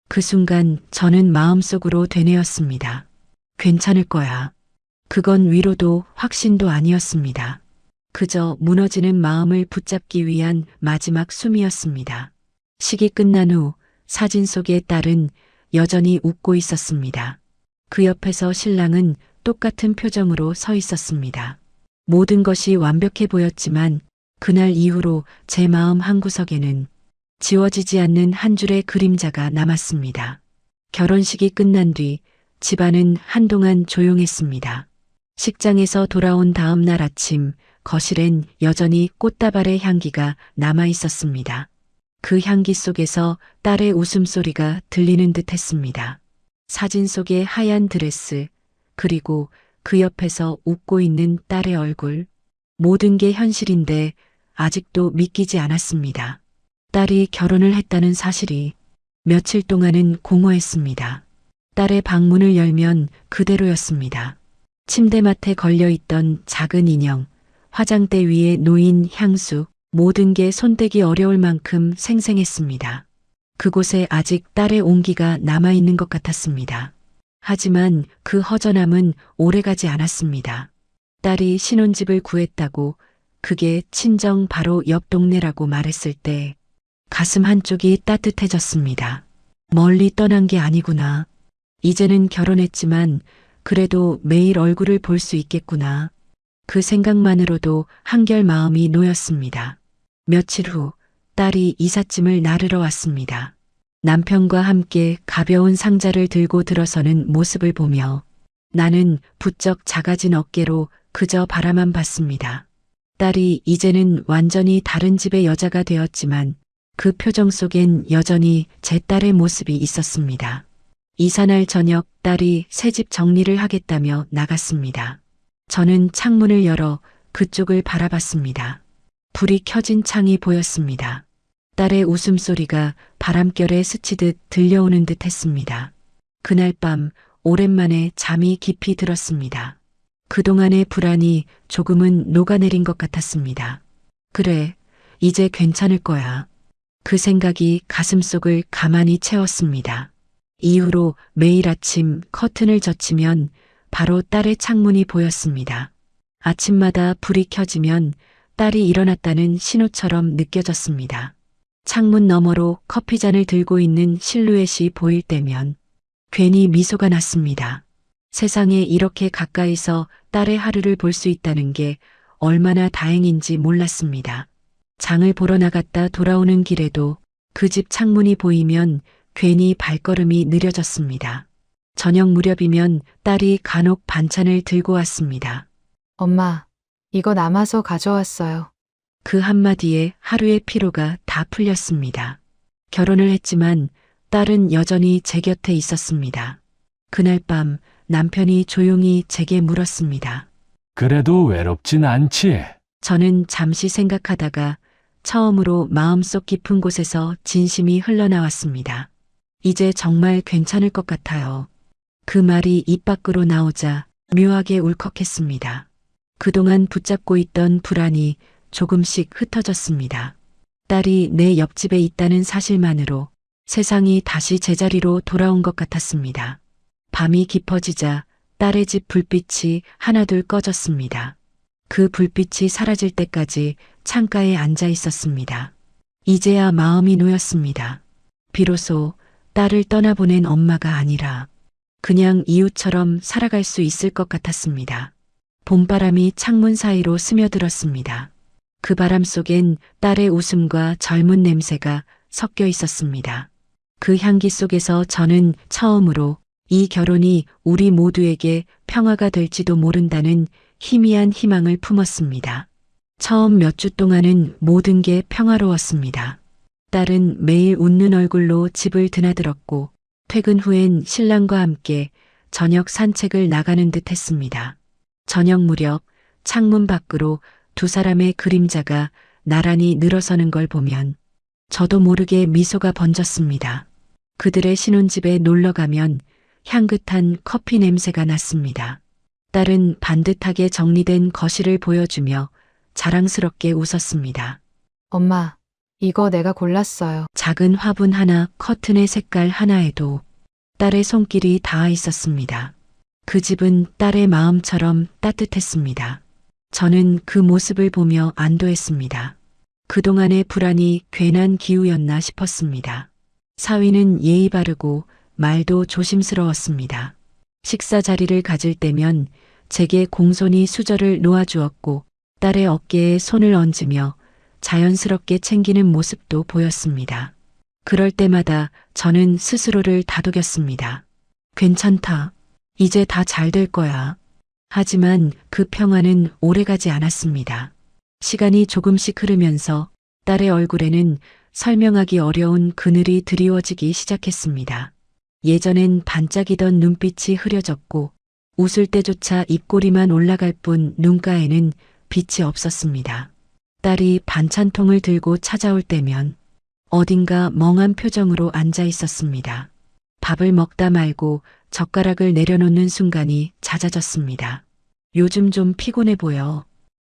그 순간 저는 마음속으로 되뇌었습니다. 괜찮을 거야. 그건 위로도 확신도 아니었습니다. 그저 무너지는 마음을 붙잡기 위한 마지막 숨이었습니다. 식이 끝난 후 사진 속의 딸은 여전히 웃고 있었습니다. 그 옆에서 신랑은 똑같은 표정으로 서 있었습니다. 모든 것이 완벽해 보였지만 그날 이후로 제 마음 한구석에는 지워지지 않는 한 줄의 그림자가 남았습니다. 결혼식이 끝난 뒤 집안은 한동안 조용했습니다. 식장에서 돌아온 다음 날 아침 거실엔 여전히 꽃다발의 향기가 남아 있었습니다. 그 향기 속에서 딸의 웃음소리가 들리는 듯 했습니다. 사진 속의 하얀 드레스, 그리고 그 옆에서 웃고 있는 딸의 얼굴, 모든 게 현실인데 아직도 믿기지 않았습니다. 딸이 결혼을 했다는 사실이 며칠 동안은 공허했습니다. 딸의 방문을 열면 그대로였습니다. 침대맡에 걸려있던 작은 인형, 화장대 위에 놓인 향수, 모든 게 손대기 어려울 만큼 생생했습니다. 그곳에 아직 딸의 온기가 남아있는 것 같았습니다. 하지만 그 허전함은 오래가지 않았습니다. 딸이 신혼집을 구했다고, 그게 친정 바로 옆 동네라고 말했을 때 가슴 한쪽이 따뜻해졌습니다. 멀리 떠난 게 아니구나. 이제는 결혼했지만 그래도 매일 얼굴을 볼 수 있겠구나. 그 생각만으로도 한결 마음이 놓였습니다. 며칠 후 딸이 이삿짐을 나르러 왔습니다. 남편과 함께 가벼운 상자를 들고 들어서는 모습을 보며 나는 부쩍 작아진 어깨로 그저 바라만 봤습니다. 딸이 이제는 완전히 다른 집의 여자가 되었지만 그 표정 속엔 여전히 제 딸의 모습이 있었습니다. 이사날 저녁 딸이 새집 정리를 하겠다며 나갔습니다. 저는 창문을 열어 그쪽을 바라봤습니다. 불이 켜진 창이 보였습니다. 딸의 웃음소리가 바람결에 스치듯 들려오는 듯 했습니다. 그날 밤 오랜만에 잠이 깊이 들었습니다. 그동안의 불안이 조금은 녹아내린 것 같았습니다. 그래, 이제 괜찮을 거야. 그 생각이 가슴속을 가만히 채웠습니다. 이후로 매일 아침 커튼을 젖히면 바로 딸의 창문이 보였습니다. 아침마다 불이 켜지면 딸이 일어났다는 신호처럼 느껴졌습니다. 창문 너머로 커피잔을 들고 있는 실루엣이 보일 때면 괜히 미소가 났습니다. 세상에 이렇게 가까이서 딸의 하루를 볼 수 있다는 게 얼마나 다행인지 몰랐습니다. 장을 보러 나갔다 돌아오는 길에도 그 집 창문이 보이면 괜히 발걸음이 느려졌습니다. 저녁 무렵이면 딸이 간혹 반찬을 들고 왔습니다. 엄마, 이거 남아서 가져왔어요. 그 한마디에 하루의 피로가 다 풀렸습니다. 결혼을 했지만 딸은 여전히 제 곁에 있었습니다. 그날 밤 남편이 조용히 제게 물었습니다. 그래도 외롭진 않지? 저는 잠시 생각하다가 처음으로 마음속 깊은 곳에서 진심이 흘러나왔습니다. 이제 정말 괜찮을 것 같아요. 그 말이 입 밖으로 나오자 묘하게 울컥했습니다. 그동안 붙잡고 있던 불안이 조금씩 흩어졌습니다. 딸이 내 옆집에 있다는 사실만으로 세상이 다시 제자리로 돌아온 것 같았습니다. 밤이 깊어지자 딸의 집 불빛이 하나둘 꺼졌습니다. 그 불빛이 사라질 때까지 창가에 앉아 있었습니다. 이제야 마음이 놓였습니다. 비로소 딸을 떠나보낸 엄마가 아니라 그냥 이웃처럼 살아갈 수 있을 것 같았습니다. 봄바람이 창문 사이로 스며들었습니다. 그 바람 속엔 딸의 웃음과 젊은 냄새가 섞여 있었습니다. 그 향기 속에서 저는 처음으로 이 결혼이 우리 모두에게 평화가 될지도 모른다는 희미한 희망을 품었습니다. 처음 몇 주 동안은 모든 게 평화로웠습니다. 딸은 매일 웃는 얼굴로 집을 드나들었고 퇴근 후엔 신랑과 함께 저녁 산책을 나가는 듯 했습니다. 저녁 무렵 창문 밖으로 두 사람의 그림자가 나란히 늘어서는 걸 보면 저도 모르게 미소가 번졌습니다. 그들의 신혼집에 놀러 가면 향긋한 커피 냄새가 났습니다. 딸은 반듯하게 정리된 거실을 보여주며 자랑스럽게 웃었습니다. 엄마, 이거 내가 골랐어요. 작은 화분 하나, 커튼의 색깔 하나에도 딸의 손길이 닿아 있었습니다. 그 집은 딸의 마음처럼 따뜻했습니다. 저는 그 모습을 보며 안도했습니다. 그동안의 불안이 괜한 기우였나 싶었습니다. 사위는 예의 바르고 말도 조심스러웠습니다. 식사 자리를 가질 때면 제게 공손히 수저를 놓아주었고 딸의 어깨에 손을 얹으며 자연스럽게 챙기는 모습도 보였습니다. 그럴 때마다 저는 스스로를 다독였습니다. 괜찮다. 이제 다 잘 될 거야. 하지만 그 평화는 오래가지 않았습니다. 시간이 조금씩 흐르면서 딸의 얼굴에는 설명하기 어려운 그늘이 드리워지기 시작했습니다. 예전엔 반짝이던 눈빛이 흐려졌고 웃을 때조차 입꼬리만 올라갈 뿐 눈가에는 빛이 없었습니다. 딸이 반찬통을 들고 찾아올 때면 어딘가 멍한 표정으로 앉아 있었습니다. 밥을 먹다 말고 젓가락을 내려놓는 순간이 잦아졌습니다. 요즘 좀 피곤해 보여.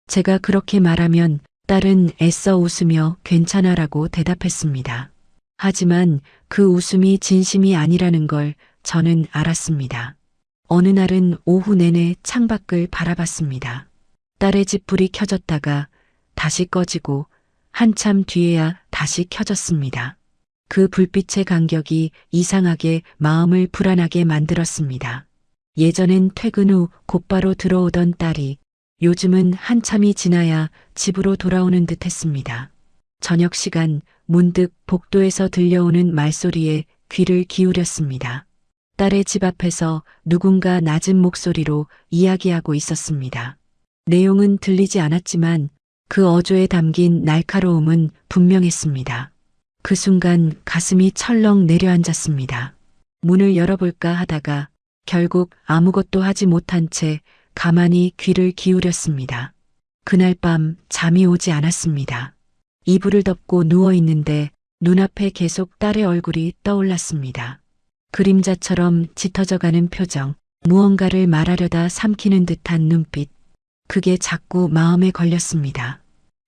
제가 그렇게 말하면 딸은 애써 웃으며 괜찮아라고 대답했습니다. 하지만 그 웃음이 진심이 아니라는 걸 저는 알았습니다. 어느 날은 오후 내내 창밖을 바라봤습니다. 딸의 집 불이 켜졌다가 다시 꺼지고 한참 뒤에야 다시 켜졌습니다. 그 불빛의 간격이 이상하게 마음을 불안하게 만들었습니다. 예전엔 퇴근 후 곧바로 들어오던 딸이 요즘은 한참이 지나야 집으로 돌아오는 듯 했습니다. 저녁 시간 문득 복도에서 들려오는 말소리에 귀를 기울였습니다. 딸의 집 앞에서 누군가 낮은 목소리로 이야기하고 있었습니다. 내용은 들리지 않았지만 그 어조에 담긴 날카로움은 분명했습니다. 그 순간 가슴이 철렁 내려앉았습니다. 문을 열어볼까 하다가 결국 아무것도 하지 못한 채 가만히 귀를 기울였습니다. 그날 밤 잠이 오지 않았습니다. 이불을 덮고 누워 있는데 눈앞에 계속 딸의 얼굴이 떠올랐습니다. 그림자처럼 짙어져가는 표정, 무언가를 말하려다 삼키는 듯한 눈빛, 그게 자꾸 마음에 걸렸습니다.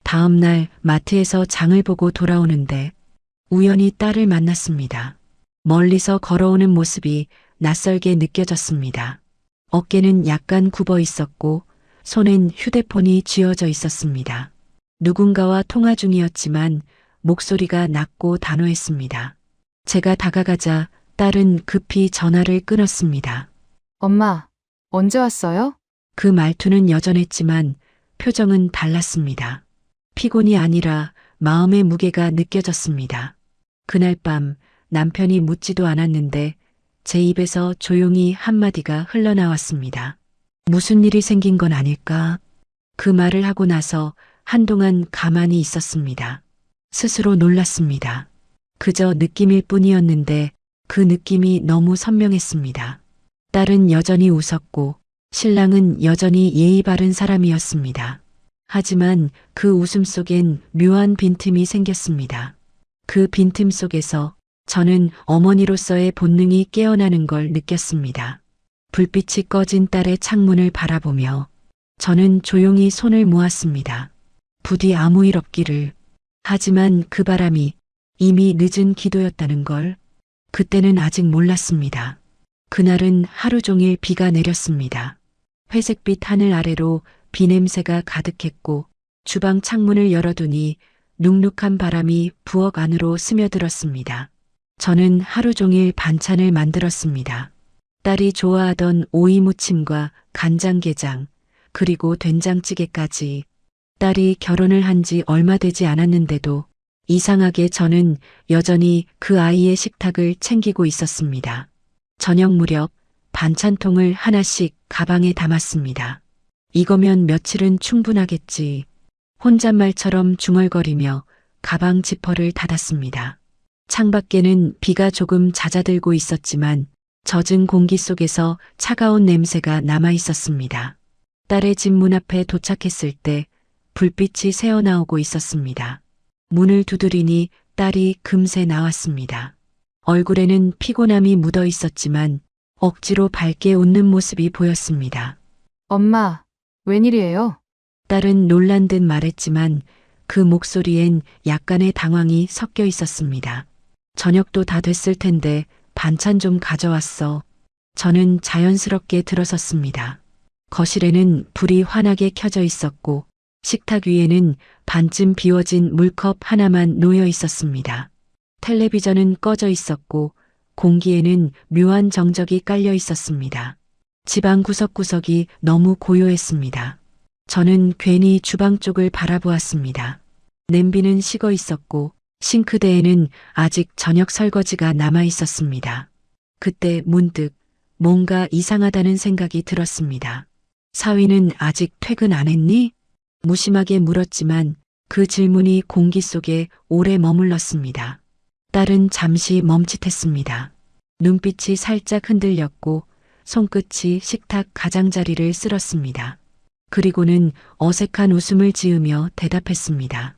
다음 날 마트에서 장을 보고 돌아오는데 우연히 딸을 만났습니다. 멀리서 걸어오는 모습이 낯설게 느껴졌습니다. 어깨는 약간 굽어 있었고 손엔 휴대폰이 쥐어져 있었습니다. 누군가와 통화 중이었지만 목소리가 낮고 단호했습니다. 제가 다가가자 딸은 급히 전화를 끊었습니다. 엄마, 언제 왔어요? 그 말투는 여전했지만 표정은 달랐습니다. 피곤이 아니라 마음의 무게가 느껴졌습니다. 그날 밤 남편이 묻지도 않았는데 제 입에서 조용히 한마디가 흘러나왔습니다. 무슨 일이 생긴 건 아닐까? 그 말을 하고 나서 한동안 가만히 있었습니다. 스스로 놀랐습니다. 그저 느낌일 뿐이었는데 그 느낌이 너무 선명했습니다. 딸은 여전히 웃었고 신랑은 여전히 예의 바른 사람이었습니다. 하지만 그 웃음 속엔 묘한 빈틈이 생겼습니다. 그 빈틈 속에서 저는 어머니로서의 본능이 깨어나는 걸 느꼈습니다. 불빛이 꺼진 딸의 창문을 바라보며 저는 조용히 손을 모았습니다. 부디 아무 일 없기를. 하지만 그 바람이 이미 늦은 기도였다는 걸 그때는 아직 몰랐습니다. 그날은 하루 종일 비가 내렸습니다. 회색빛 하늘 아래로 비 냄새가 가득했고 주방 창문을 열어두니 눅눅한 바람이 부엌 안으로 스며들었습니다. 저는 하루 종일 반찬을 만들었습니다. 딸이 좋아하던 오이 무침과 간장게장, 그리고 된장찌개까지. 딸이 결혼을 한 지 얼마 되지 않았는데도 이상하게 저는 여전히 그 아이의 식탁을 챙기고 있었습니다. 저녁 무렵 반찬통을 하나씩 가방에 담았습니다. 이거면 며칠은 충분하겠지. 혼잣말처럼 중얼거리며 가방 지퍼를 닫았습니다. 창밖에는 비가 조금 잦아들고 있었지만 젖은 공기 속에서 차가운 냄새가 남아 있었습니다. 딸의 집 문 앞에 도착했을 때 불빛이 새어나오고 있었습니다. 문을 두드리니 딸이 금세 나왔습니다. 얼굴에는 피곤함이 묻어 있었지만 억지로 밝게 웃는 모습이 보였습니다. 엄마, 웬일이에요? 딸은 놀란 듯 말했지만 그 목소리엔 약간의 당황이 섞여 있었습니다. 저녁도 다 됐을 텐데 반찬 좀 가져왔어. 저는 자연스럽게 들어섰습니다. 거실에는 불이 환하게 켜져 있었고 식탁 위에는 반쯤 비워진 물컵 하나만 놓여 있었습니다. 텔레비전은 꺼져 있었고 공기에는 묘한 정적이 깔려 있었습니다. 집안 구석구석이 너무 고요했습니다. 저는 괜히 주방 쪽을 바라보았습니다. 냄비는 식어 있었고 싱크대에는 아직 저녁 설거지가 남아 있었습니다. 그때 문득 뭔가 이상하다는 생각이 들었습니다. 사위는 아직 퇴근 안 했니? 무심하게 물었지만 그 질문이 공기 속에 오래 머물렀습니다. 딸은 잠시 멈칫했습니다. 눈빛이 살짝 흔들렸고 손끝이 식탁 가장자리를 쓸었습니다. 그리고는 어색한 웃음을 지으며 대답했습니다.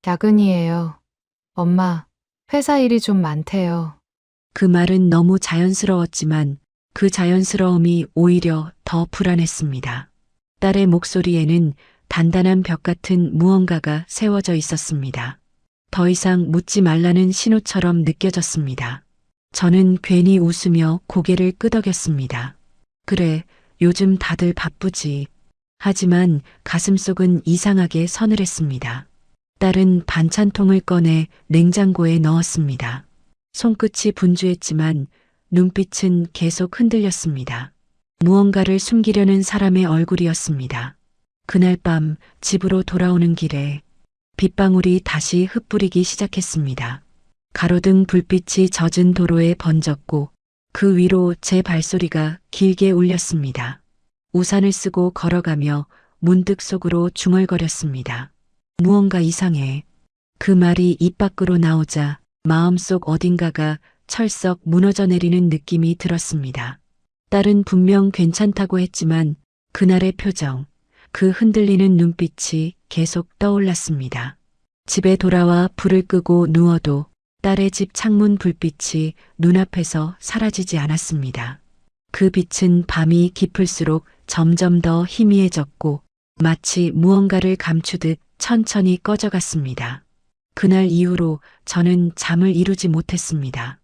야근이에요. 엄마, 회사 일이 좀 많대요. 그 말은 너무 자연스러웠지만 그 자연스러움이 오히려 더 불안했습니다. 딸의 목소리에는 단단한 벽 같은 무언가가 세워져 있었습니다. 더 이상 묻지 말라는 신호처럼 느껴졌습니다. 저는 괜히 웃으며 고개를 끄덕였습니다. 그래, 요즘 다들 바쁘지. 하지만 가슴속은 이상하게 서늘했습니다. 딸은 반찬통을 꺼내 냉장고에 넣었습니다. 손끝이 분주했지만 눈빛은 계속 흔들렸습니다. 무언가를 숨기려는 사람의 얼굴이었습니다. 그날 밤 집으로 돌아오는 길에 빗방울이 다시 흩뿌리기 시작했습니다. 가로등 불빛이 젖은 도로에 번졌고 그 위로 제 발소리가 길게 울렸습니다. 우산을 쓰고 걸어가며 문득 속으로 중얼거렸습니다. 무언가 이상해. 그 말이 입 밖으로 나오자 마음속 어딘가가 철썩 무너져 내리는 느낌이 들었습니다. 딸은 분명 괜찮다고 했지만 그날의 표정, 그 흔들리는 눈빛이 계속 떠올랐습니다. 집에 돌아와 불을 끄고 누워도 딸의 집 창문 불빛이 눈앞에서 사라지지 않았습니다. 그 빛은 밤이 깊을수록 점점 더 희미해졌고 마치 무언가를 감추듯 천천히 꺼져갔습니다. 그날 이후로 저는 잠을 이루지 못했습니다.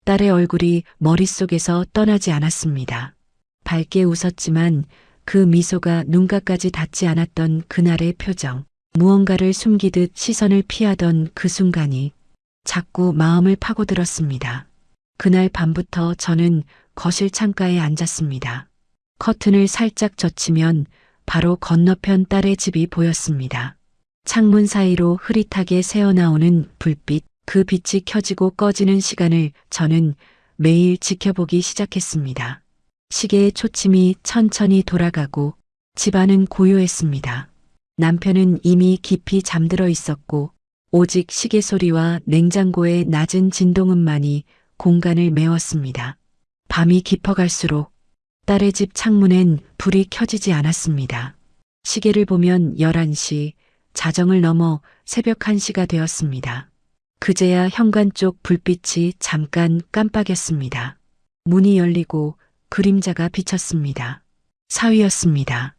딸의 얼굴이 머릿속에서 떠나지 않았습니다. 밝게 웃었지만 그 미소가 눈가까지 닿지 않았던 그날의 표정, 무언가를 숨기듯 시선을 피하던 그 순간이 자꾸 마음을 파고들었습니다. 그날 밤부터 저는 거실 창가에 앉았습니다. 커튼을 살짝 젖히면 바로 건너편 딸의 집이 보였습니다. 창문 사이로 흐릿하게 새어나오는 불빛, 그 빛이 켜지고 꺼지는 시간을 저는 매일 지켜보기 시작했습니다. 시계의 초침이 천천히 돌아가고 집안은 고요했습니다. 남편은 이미 깊이 잠들어 있었고 오직 시계 소리와 냉장고의 낮은 진동음만이 공간을 메웠습니다. 밤이 깊어갈수록 딸의 집 창문엔 불이 켜지지 않았습니다. 시계를 보면 11시, 자정을 넘어 새벽 1시가 되었습니다. 그제야 현관 쪽 불빛이 잠깐 깜빡였습니다. 문이 열리고 그림자가 비쳤습니다. 사위였습니다.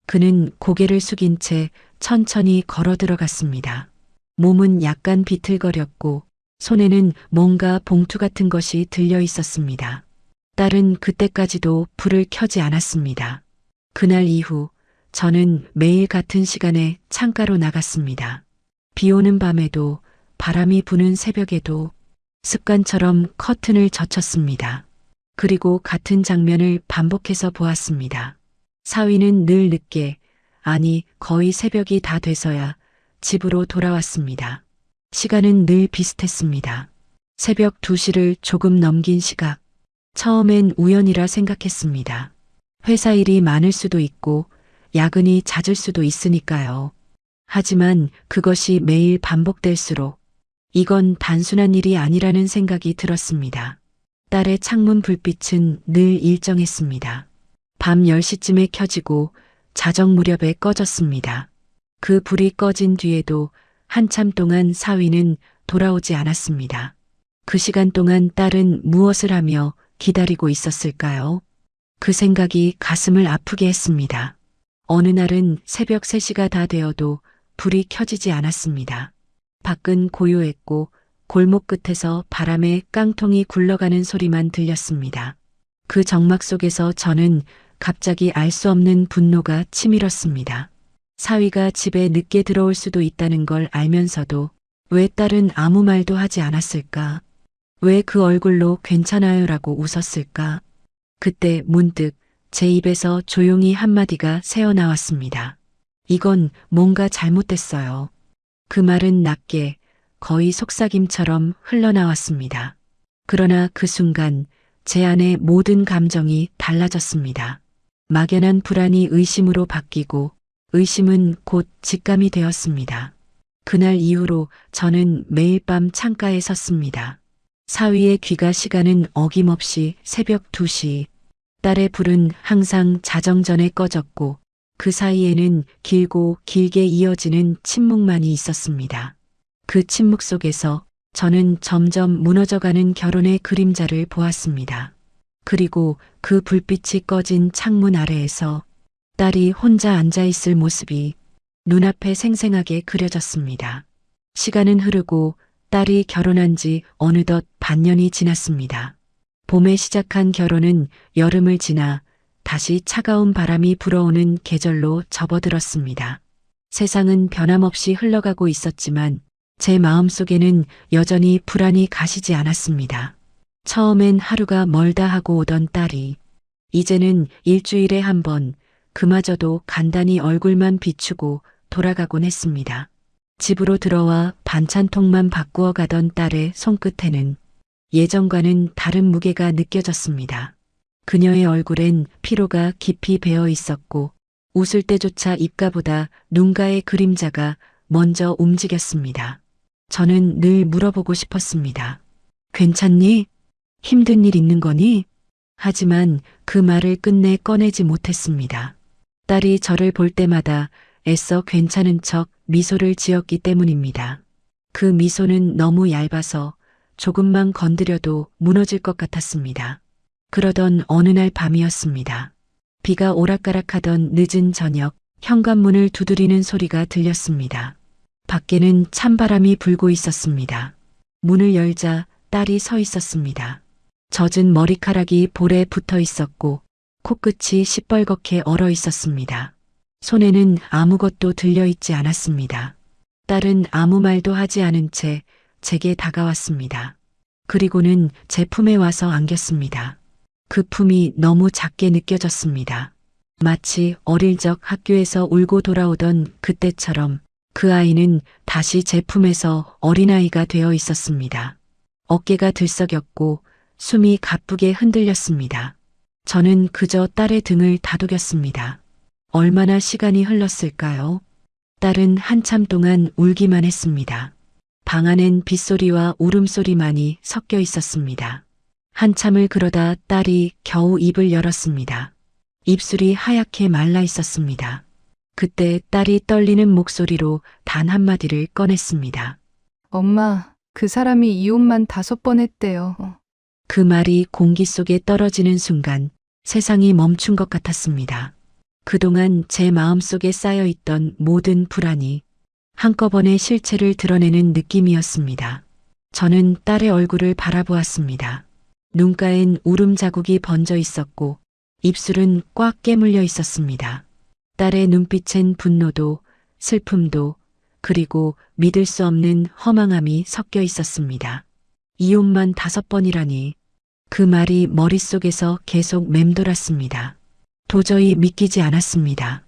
그는 고개를 숙인 채 천천히 걸어 들어갔습니다. 몸은 약간 비틀거렸고 손에는 뭔가 봉투 같은 것이 들려 있었습니다. 딸은 그때까지도 불을 켜지 않았습니다. 그날 이후 저는 매일 같은 시간에 창가로 나갔습니다. 비 오는 밤에도 바람이 부는 새벽에도 습관처럼 커튼을 젖혔습니다. 그리고 같은 장면을 반복해서 보았습니다. 사위는 늘 늦게, 아니 거의 새벽이 다 돼서야 집으로 돌아왔습니다. 시간은 늘 비슷했습니다. 새벽 2시를 조금 넘긴 시각. 처음엔 우연이라 생각했습니다. 회사 일이 많을 수도 있고 야근이 잦을 수도 있으니까요. 하지만 그것이 매일 반복될수록 이건 단순한 일이 아니라는 생각이 들었습니다. 딸의 창문 불빛은 늘 일정했습니다. 밤 10시쯤에 켜지고 자정 무렵에 꺼졌습니다. 그 불이 꺼진 뒤에도 한참 동안 사위는 돌아오지 않았습니다. 그 시간 동안 딸은 무엇을 하며 기다리고 있었을까요? 그 생각이 가슴을 아프게 했습니다. 어느 날은 새벽 3시가 다 되어도 불이 켜지지 않았습니다. 밖은 고요했고 골목 끝에서 바람에 깡통이 굴러가는 소리만 들렸습니다. 그 정막 속에서 저는 갑자기 알 수 없는 분노가 치밀었습니다. 사위가 집에 늦게 들어올 수도 있다는 걸 알면서도 왜 딸은 아무 말도 하지 않았을까? 왜 그 얼굴로 괜찮아요라고 웃었을까? 그때 문득 제 입에서 조용히 한마디가 새어나왔습니다. 이건 뭔가 잘못됐어요. 그 말은 낮게 거의 속삭임처럼 흘러나왔습니다. 그러나 그 순간 제 안의 모든 감정이 달라졌습니다. 막연한 불안이 의심으로 바뀌고 의심은 곧 직감이 되었습니다. 그날 이후로 저는 매일 밤 창가에 섰습니다. 사위의 귀가 시간은 어김없이 새벽 2시. 딸의 불은 항상 자정 전에 꺼졌고 그 사이에는 길고 길게 이어지는 침묵만이 있었습니다. 그 침묵 속에서 저는 점점 무너져가는 결혼의 그림자를 보았습니다. 그리고 그 불빛이 꺼진 창문 아래에서 딸이 혼자 앉아있을 모습이 눈앞에 생생하게 그려졌습니다. 시간은 흐르고 딸이 결혼한 지 어느덧 반년이 지났습니다. 봄에 시작한 결혼은 여름을 지나 다시 차가운 바람이 불어오는 계절로 접어들었습니다. 세상은 변함없이 흘러가고 있었지만 제 마음속에는 여전히 불안이 가시지 않았습니다. 처음엔 하루가 멀다 하고 오던 딸이 이제는 일주일에 한 번, 그마저도 간단히 얼굴만 비추고 돌아가곤 했습니다. 집으로 들어와 반찬통만 바꾸어 가던 딸의 손끝에는 예전과는 다른 무게가 느껴졌습니다. 그녀의 얼굴엔 피로가 깊이 배어 있었고 웃을 때조차 입가보다 눈가의 그림자가 먼저 움직였습니다. 저는 늘 물어보고 싶었습니다. 괜찮니? 힘든 일 있는 거니? 하지만 그 말을 끝내 꺼내지 못했습니다. 딸이 저를 볼 때마다 애써 괜찮은 척 미소를 지었기 때문입니다. 그 미소는 너무 얇아서 조금만 건드려도 무너질 것 같았습니다. 그러던 어느 날 밤이었습니다. 비가 오락가락하던 늦은 저녁, 현관문을 두드리는 소리가 들렸습니다. 밖에는 찬바람이 불고 있었습니다. 문을 열자 딸이 서 있었습니다. 젖은 머리카락이 볼에 붙어 있었고 코끝이 시뻘겋게 얼어 있었습니다. 손에는 아무것도 들려있지 않았습니다. 딸은 아무 말도 하지 않은 채 제게 다가왔습니다. 그리고는 제 품에 와서 안겼습니다. 그 품이 너무 작게 느껴졌습니다. 마치 어릴 적 학교에서 울고 돌아오던 그때처럼 그 아이는 다시 제 품에서 어린아이가 되어 있었습니다. 어깨가 들썩였고 숨이 가쁘게 흔들렸습니다. 저는 그저 딸의 등을 다독였습니다. 얼마나 시간이 흘렀을까요? 딸은 한참 동안 울기만 했습니다. 방 안엔 빗소리와 울음소리만이 섞여 있었습니다. 한참을 그러다 딸이 겨우 입을 열었습니다. 입술이 하얗게 말라 있었습니다. 그때 딸이 떨리는 목소리로 단 한마디를 꺼냈습니다. 엄마, 그 사람이 이혼만 5번 했대요. 그 말이 공기 속에 떨어지는 순간 세상이 멈춘 것 같았습니다. 그동안 제 마음속에 쌓여있던 모든 불안이 한꺼번에 실체를 드러내는 느낌이었습니다. 저는 딸의 얼굴을 바라보았습니다. 눈가엔 울음 자국이 번져 있었고 입술은 꽉 깨물려 있었습니다. 딸의 눈빛엔 분노도 슬픔도 그리고 믿을 수 없는 허망함이 섞여 있었습니다. 이혼만 5번이라니 그 말이 머릿속에서 계속 맴돌았습니다. 도저히 믿기지 않았습니다.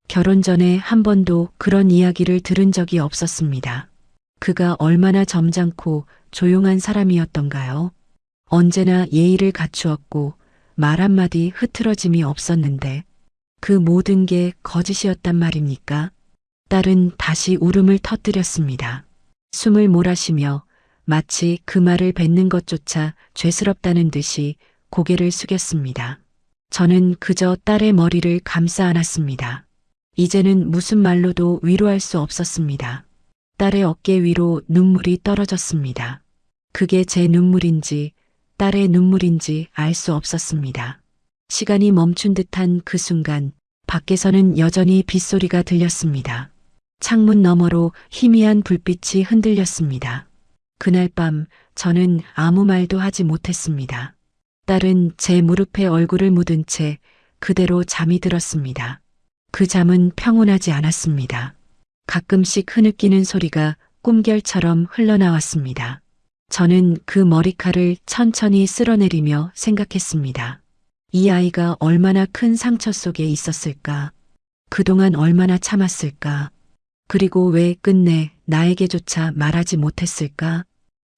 결혼 전에 한 번도 그런 이야기를 들은 적이 없었습니다. 그가 얼마나 점잖고 조용한 사람이었던가요? 언제나 예의를 갖추었고 말 한마디 흐트러짐이 없었는데 그 모든 게 거짓이었단 말입니까? 딸은 다시 울음을 터뜨렸습니다. 숨을 몰아쉬며 마치 그 말을 뱉는 것조차 죄스럽다는 듯이 고개를 숙였습니다. 저는 그저 딸의 머리를 감싸 안았습니다. 이제는 무슨 말로도 위로할 수 없었습니다. 딸의 어깨 위로 눈물이 떨어졌습니다. 그게 제 눈물인지 딸의 눈물인지 알 수 없었습니다. 시간이 멈춘 듯한 그 순간 밖에서는 여전히 빗소리가 들렸습니다. 창문 너머로 희미한 불빛이 흔들렸습니다. 그날 밤 저는 아무 말도 하지 못했습니다. 딸은 제 무릎에 얼굴을 묻은 채 그대로 잠이 들었습니다. 그 잠은 평온하지 않았습니다. 가끔씩 흐느끼는 소리가 꿈결처럼 흘러나왔습니다. 저는 그 머리칼을 천천히 쓸어내리며 생각했습니다. 이 아이가 얼마나 큰 상처 속에 있었을까? 그동안 얼마나 참았을까? 그리고 왜 끝내 나에게조차 말하지 못했을까?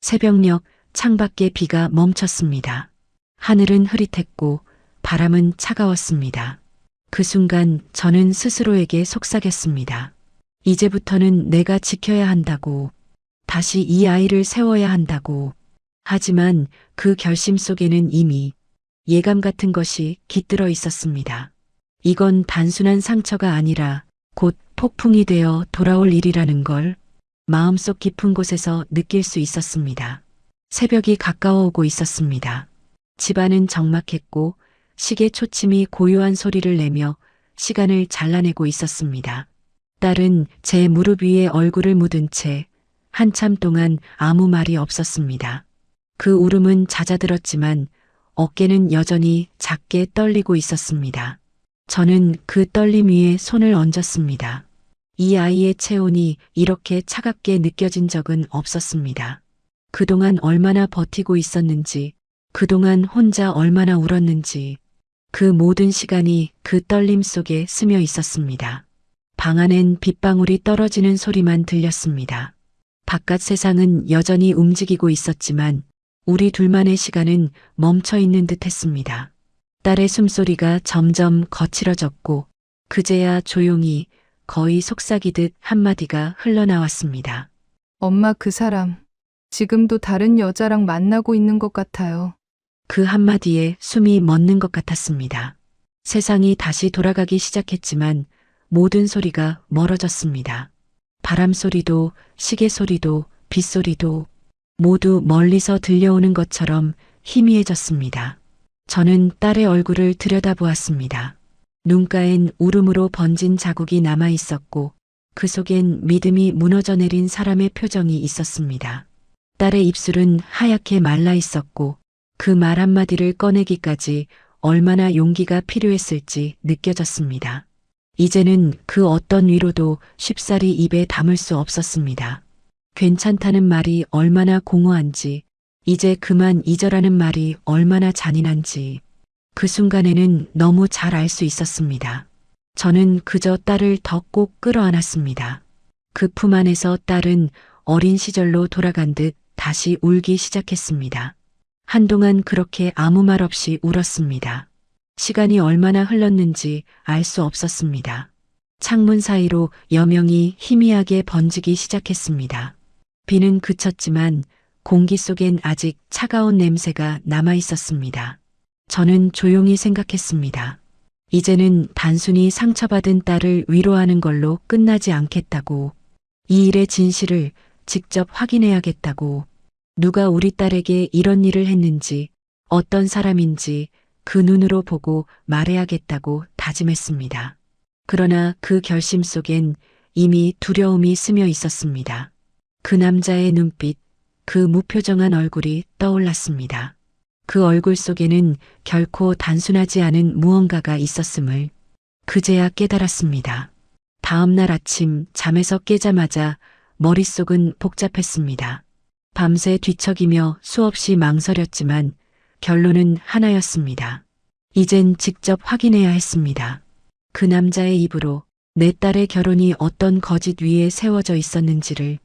새벽녘 창밖에 비가 멈췄습니다. 하늘은 흐릿했고 바람은 차가웠습니다. 그 순간 저는 스스로에게 속삭였습니다. 이제부터는 내가 지켜야 한다고, 다시 이 아이를 세워야 한다고. 하지만 그 결심 속에는 이미 예감 같은 것이 깃들어 있었습니다. 이건 단순한 상처가 아니라 곧 폭풍이 되어 돌아올 일이라는 걸 마음속 깊은 곳에서 느낄 수 있었습니다. 새벽이 가까워 오고 있었습니다. 집안은 적막했고 시계 초침이 고요한 소리를 내며 시간을 잘라내고 있었습니다. 딸은 제 무릎 위에 얼굴을 묻은 채 한참 동안 아무 말이 없었습니다. 그 울음은 잦아들었지만 어깨는 여전히 작게 떨리고 있었습니다. 저는 그 떨림 위에 손을 얹었습니다. 이 아이의 체온이 이렇게 차갑게 느껴진 적은 없었습니다. 그동안 얼마나 버티고 있었는지, 그동안 혼자 얼마나 울었는지, 그 모든 시간이 그 떨림 속에 스며 있었습니다. 방 안엔 빗방울이 떨어지는 소리만 들렸습니다. 바깥 세상은 여전히 움직이고 있었지만 우리 둘만의 시간은 멈춰 있는 듯 했습니다. 딸의 숨소리가 점점 거칠어졌고 그제야 조용히 거의 속삭이듯 한마디가 흘러나왔습니다. 엄마 그 사람 지금도 다른 여자랑 만나고 있는 것 같아요. 그 한마디에 숨이 멎는 것 같았습니다. 세상이 다시 돌아가기 시작했지만 모든 소리가 멀어졌습니다. 바람 소리도 시계 소리도 빗소리도 모두 멀리서 들려오는 것처럼 희미해졌습니다. 저는 딸의 얼굴을 들여다보았습니다. 눈가엔 울음으로 번진 자국이 남아 있었고 그 속엔 믿음이 무너져 내린 사람의 표정이 있었습니다. 딸의 입술은 하얗게 말라 있었고 그 말 한마디를 꺼내기까지 얼마나 용기가 필요했을지 느껴졌습니다. 이제는 그 어떤 위로도 쉽사리 입에 담을 수 없었습니다. 괜찮다는 말이 얼마나 공허한지, 이제 그만 잊어라는 말이 얼마나 잔인한지, 그 순간에는 너무 잘 알 수 있었습니다. 저는 그저 딸을 더 꼭 끌어안았습니다. 그 품 안에서 딸은 어린 시절로 돌아간 듯 다시 울기 시작했습니다. 한동안 그렇게 아무 말 없이 울었습니다. 시간이 얼마나 흘렀는지 알 수 없었습니다. 창문 사이로 여명이 희미하게 번지기 시작했습니다. 비는 그쳤지만 공기 속엔 아직 차가운 냄새가 남아 있었습니다. 저는 조용히 생각했습니다. 이제는 단순히 상처받은 딸을 위로하는 걸로 끝나지 않겠다고, 이 일의 진실을 직접 확인해야겠다고, 누가 우리 딸에게 이런 일을 했는지, 어떤 사람인지 그 눈으로 보고 말해야겠다고 다짐했습니다. 그러나 그 결심 속엔 이미 두려움이 스며 있었습니다. 그 남자의 눈빛, 그 무표정한 얼굴이 떠올랐습니다. 그 얼굴 속에는 결코 단순하지 않은 무언가가 있었음을 그제야 깨달았습니다. 다음 날 아침 잠에서 깨자마자 머릿속은 복잡했습니다. 밤새 뒤척이며 수없이 망설였지만 결론은 하나였습니다. 이젠 직접 확인해야 했습니다. 그 남자의 입으로 내 딸의 결혼이 어떤 거짓 위에 세워져 있었는지를.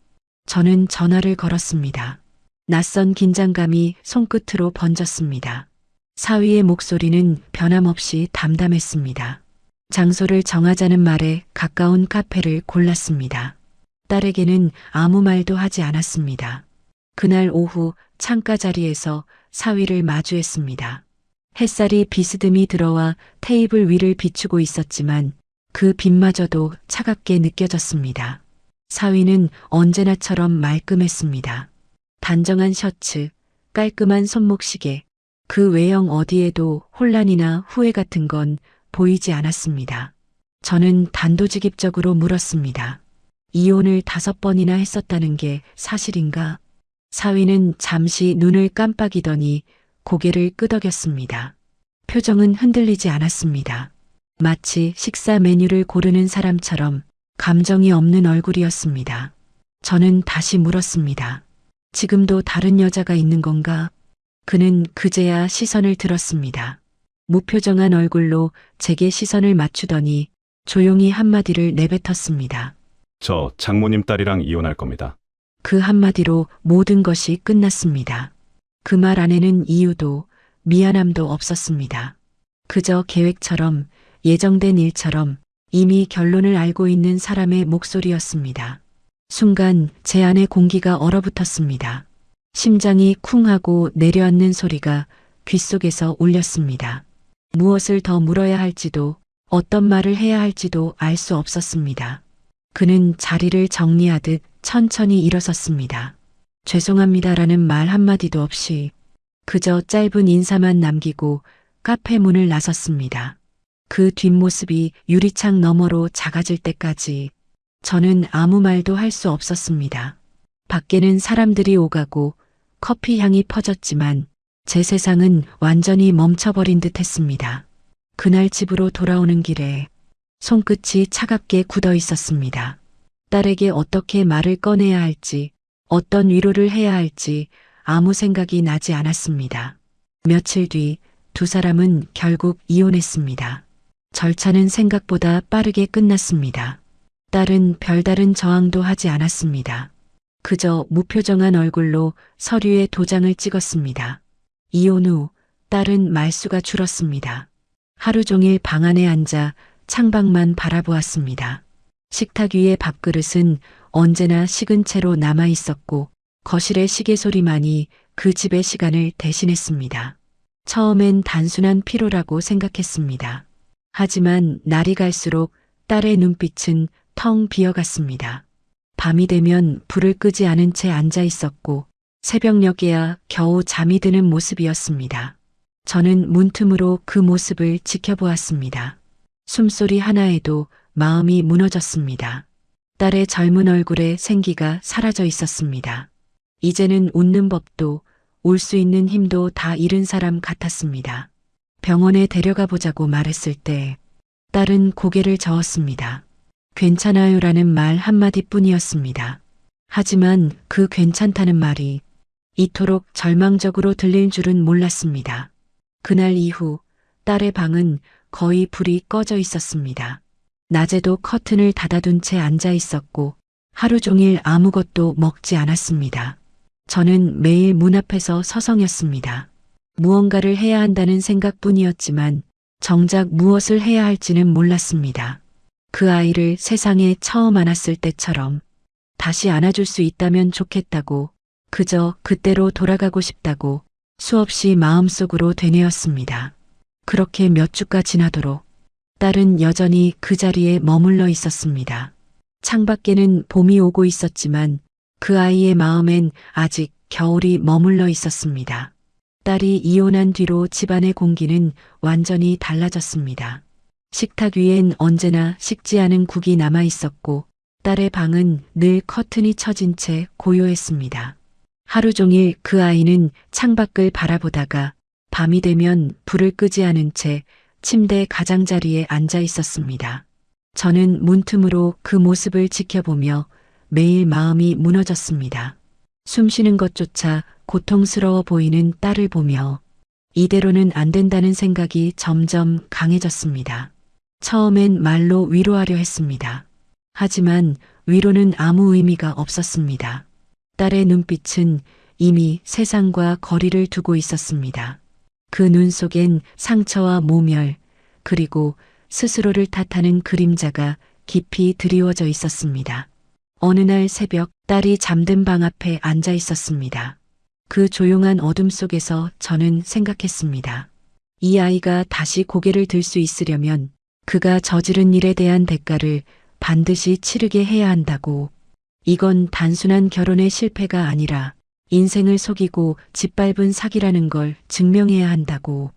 저는 전화를 걸었습니다. 낯선 긴장감이 손끝으로 번졌습니다. 사위의 목소리는 변함없이 담담했습니다. 장소를 정하자는 말에 가까운 카페를 골랐습니다. 딸에게는 아무 말도 하지 않았습니다. 그날 오후 창가 자리에서 사위를 마주했습니다. 햇살이 비스듬히 들어와 테이블 위를 비추고 있었지만 그 빛마저도 차갑게 느껴졌습니다. 사위는 언제나처럼 말끔했습니다. 단정한 셔츠, 깔끔한 손목시계, 그 외형 어디에도 혼란이나 후회 같은 건 보이지 않았습니다. 저는 단도직입적으로 물었습니다. 이혼을 5번이나 했었다는 게 사실인가? 사위는 잠시 눈을 깜빡이더니 고개를 끄덕였습니다. 표정은 흔들리지 않았습니다. 마치 식사 메뉴를 고르는 사람처럼 감정이 없는 얼굴이었습니다. 저는 다시 물었습니다. 지금도 다른 여자가 있는 건가? 그는 그제야 시선을 들었습니다. 무표정한 얼굴로 제게 시선을 맞추더니 조용히 한마디를 내뱉었습니다. 저 장모님 딸이랑 이혼할 겁니다. 그 한마디로 모든 것이 끝났습니다. 그 말 안에는 이유도 미안함도 없었습니다. 그저 계획처럼 예정된 일처럼 이미 결론을 알고 있는 사람의 목소리였습니다. 순간 제 안의 공기가 얼어붙었습니다. 심장이 쿵 하고 내려앉는 소리가 귓속에서 울렸습니다. 무엇을 더 물어야 할지도 어떤 말을 해야 할지도 알 수 없었습니다. 그는 자리를 정리하듯 천천히 일어섰습니다. 죄송합니다라는 말 한마디도 없이 그저 짧은 인사만 남기고 카페 문을 나섰습니다. 그 뒷모습이 유리창 너머로 작아질 때까지 저는 아무 말도 할 수 없었습니다. 밖에는 사람들이 오가고 커피 향이 퍼졌지만 제 세상은 완전히 멈춰버린 듯 했습니다. 그날 집으로 돌아오는 길에 손끝이 차갑게 굳어 있었습니다. 딸에게 어떻게 말을 꺼내야 할지, 어떤 위로를 해야 할지 아무 생각이 나지 않았습니다. 며칠 뒤 두 사람은 결국 이혼했습니다. 절차는 생각보다 빠르게 끝났습니다. 딸은 별다른 저항도 하지 않았습니다. 그저 무표정한 얼굴로 서류에 도장을 찍었습니다. 이혼 후 딸은 말수가 줄었습니다. 하루 종일 방 안에 앉아 창밖만 바라보았습니다. 식탁 위의 밥그릇은 언제나 식은 채로 남아 있었고 거실의 시계 소리만이 그 집의 시간을 대신했습니다. 처음엔 단순한 피로라고 생각했습니다. 하지만 날이 갈수록 딸의 눈빛은 텅 비어갔습니다. 밤이 되면 불을 끄지 않은 채 앉아 있었고 새벽녘에야 겨우 잠이 드는 모습이었습니다. 저는 문틈으로 그 모습을 지켜보았습니다. 숨소리 하나에도 마음이 무너졌습니다. 딸의 젊은 얼굴에 생기가 사라져 있었습니다. 이제는 웃는 법도 울 수 있는 힘도 다 잃은 사람 같았습니다. 병원에 데려가 보자고 말했을 때 딸은 고개를 저었습니다. 괜찮아요라는 말 한마디뿐이었습니다. 하지만 그 괜찮다는 말이 이토록 절망적으로 들릴 줄은 몰랐습니다. 그날 이후 딸의 방은 거의 불이 꺼져 있었습니다. 낮에도 커튼을 닫아둔 채 앉아 있었고 하루 종일 아무것도 먹지 않았습니다. 저는 매일 문 앞에서 서성였습니다. 무언가를 해야 한다는 생각뿐이었지만 정작 무엇을 해야 할지는 몰랐습니다. 그 아이를 세상에 처음 안았을 때처럼 다시 안아줄 수 있다면 좋겠다고, 그저 그때로 돌아가고 싶다고 수없이 마음속으로 되뇌었습니다. 그렇게 몇 주가 지나도록 딸은 여전히 그 자리에 머물러 있었습니다. 창밖에는 봄이 오고 있었지만 그 아이의 마음엔 아직 겨울이 머물러 있었습니다. 딸이 이혼한 뒤로 집안의 공기는 완전히 달라졌습니다. 식탁 위엔 언제나 식지 않은 국이 남아 있었고 딸의 방은 늘 커튼이 쳐진 채 고요했습니다. 하루 종일 그 아이는 창밖을 바라보다가 밤이 되면 불을 끄지 않은 채 침대 가장자리에 앉아 있었습니다. 저는 문틈으로 그 모습을 지켜보며 매일 마음이 무너졌습니다. 숨쉬는 것조차 고통스러워 보이는 딸을 보며 이대로는 안 된다는 생각이 점점 강해졌습니다. 처음엔 말로 위로하려 했습니다. 하지만 위로는 아무 의미가 없었습니다. 딸의 눈빛은 이미 세상과 거리를 두고 있었습니다. 그 눈 속엔 상처와 모멸, 그리고 스스로를 탓하는 그림자가 깊이 드리워져 있었습니다. 어느 날 새벽 딸이 잠든 방 앞에 앉아 있었습니다. 그 조용한 어둠 속에서 저는 생각했습니다. 이 아이가 다시 고개를 들 수 있으려면 그가 저지른 일에 대한 대가를 반드시 치르게 해야 한다고. 이건 단순한 결혼의 실패가 아니라 인생을 속이고 짓밟은 사기라는 걸 증명해야 한다고.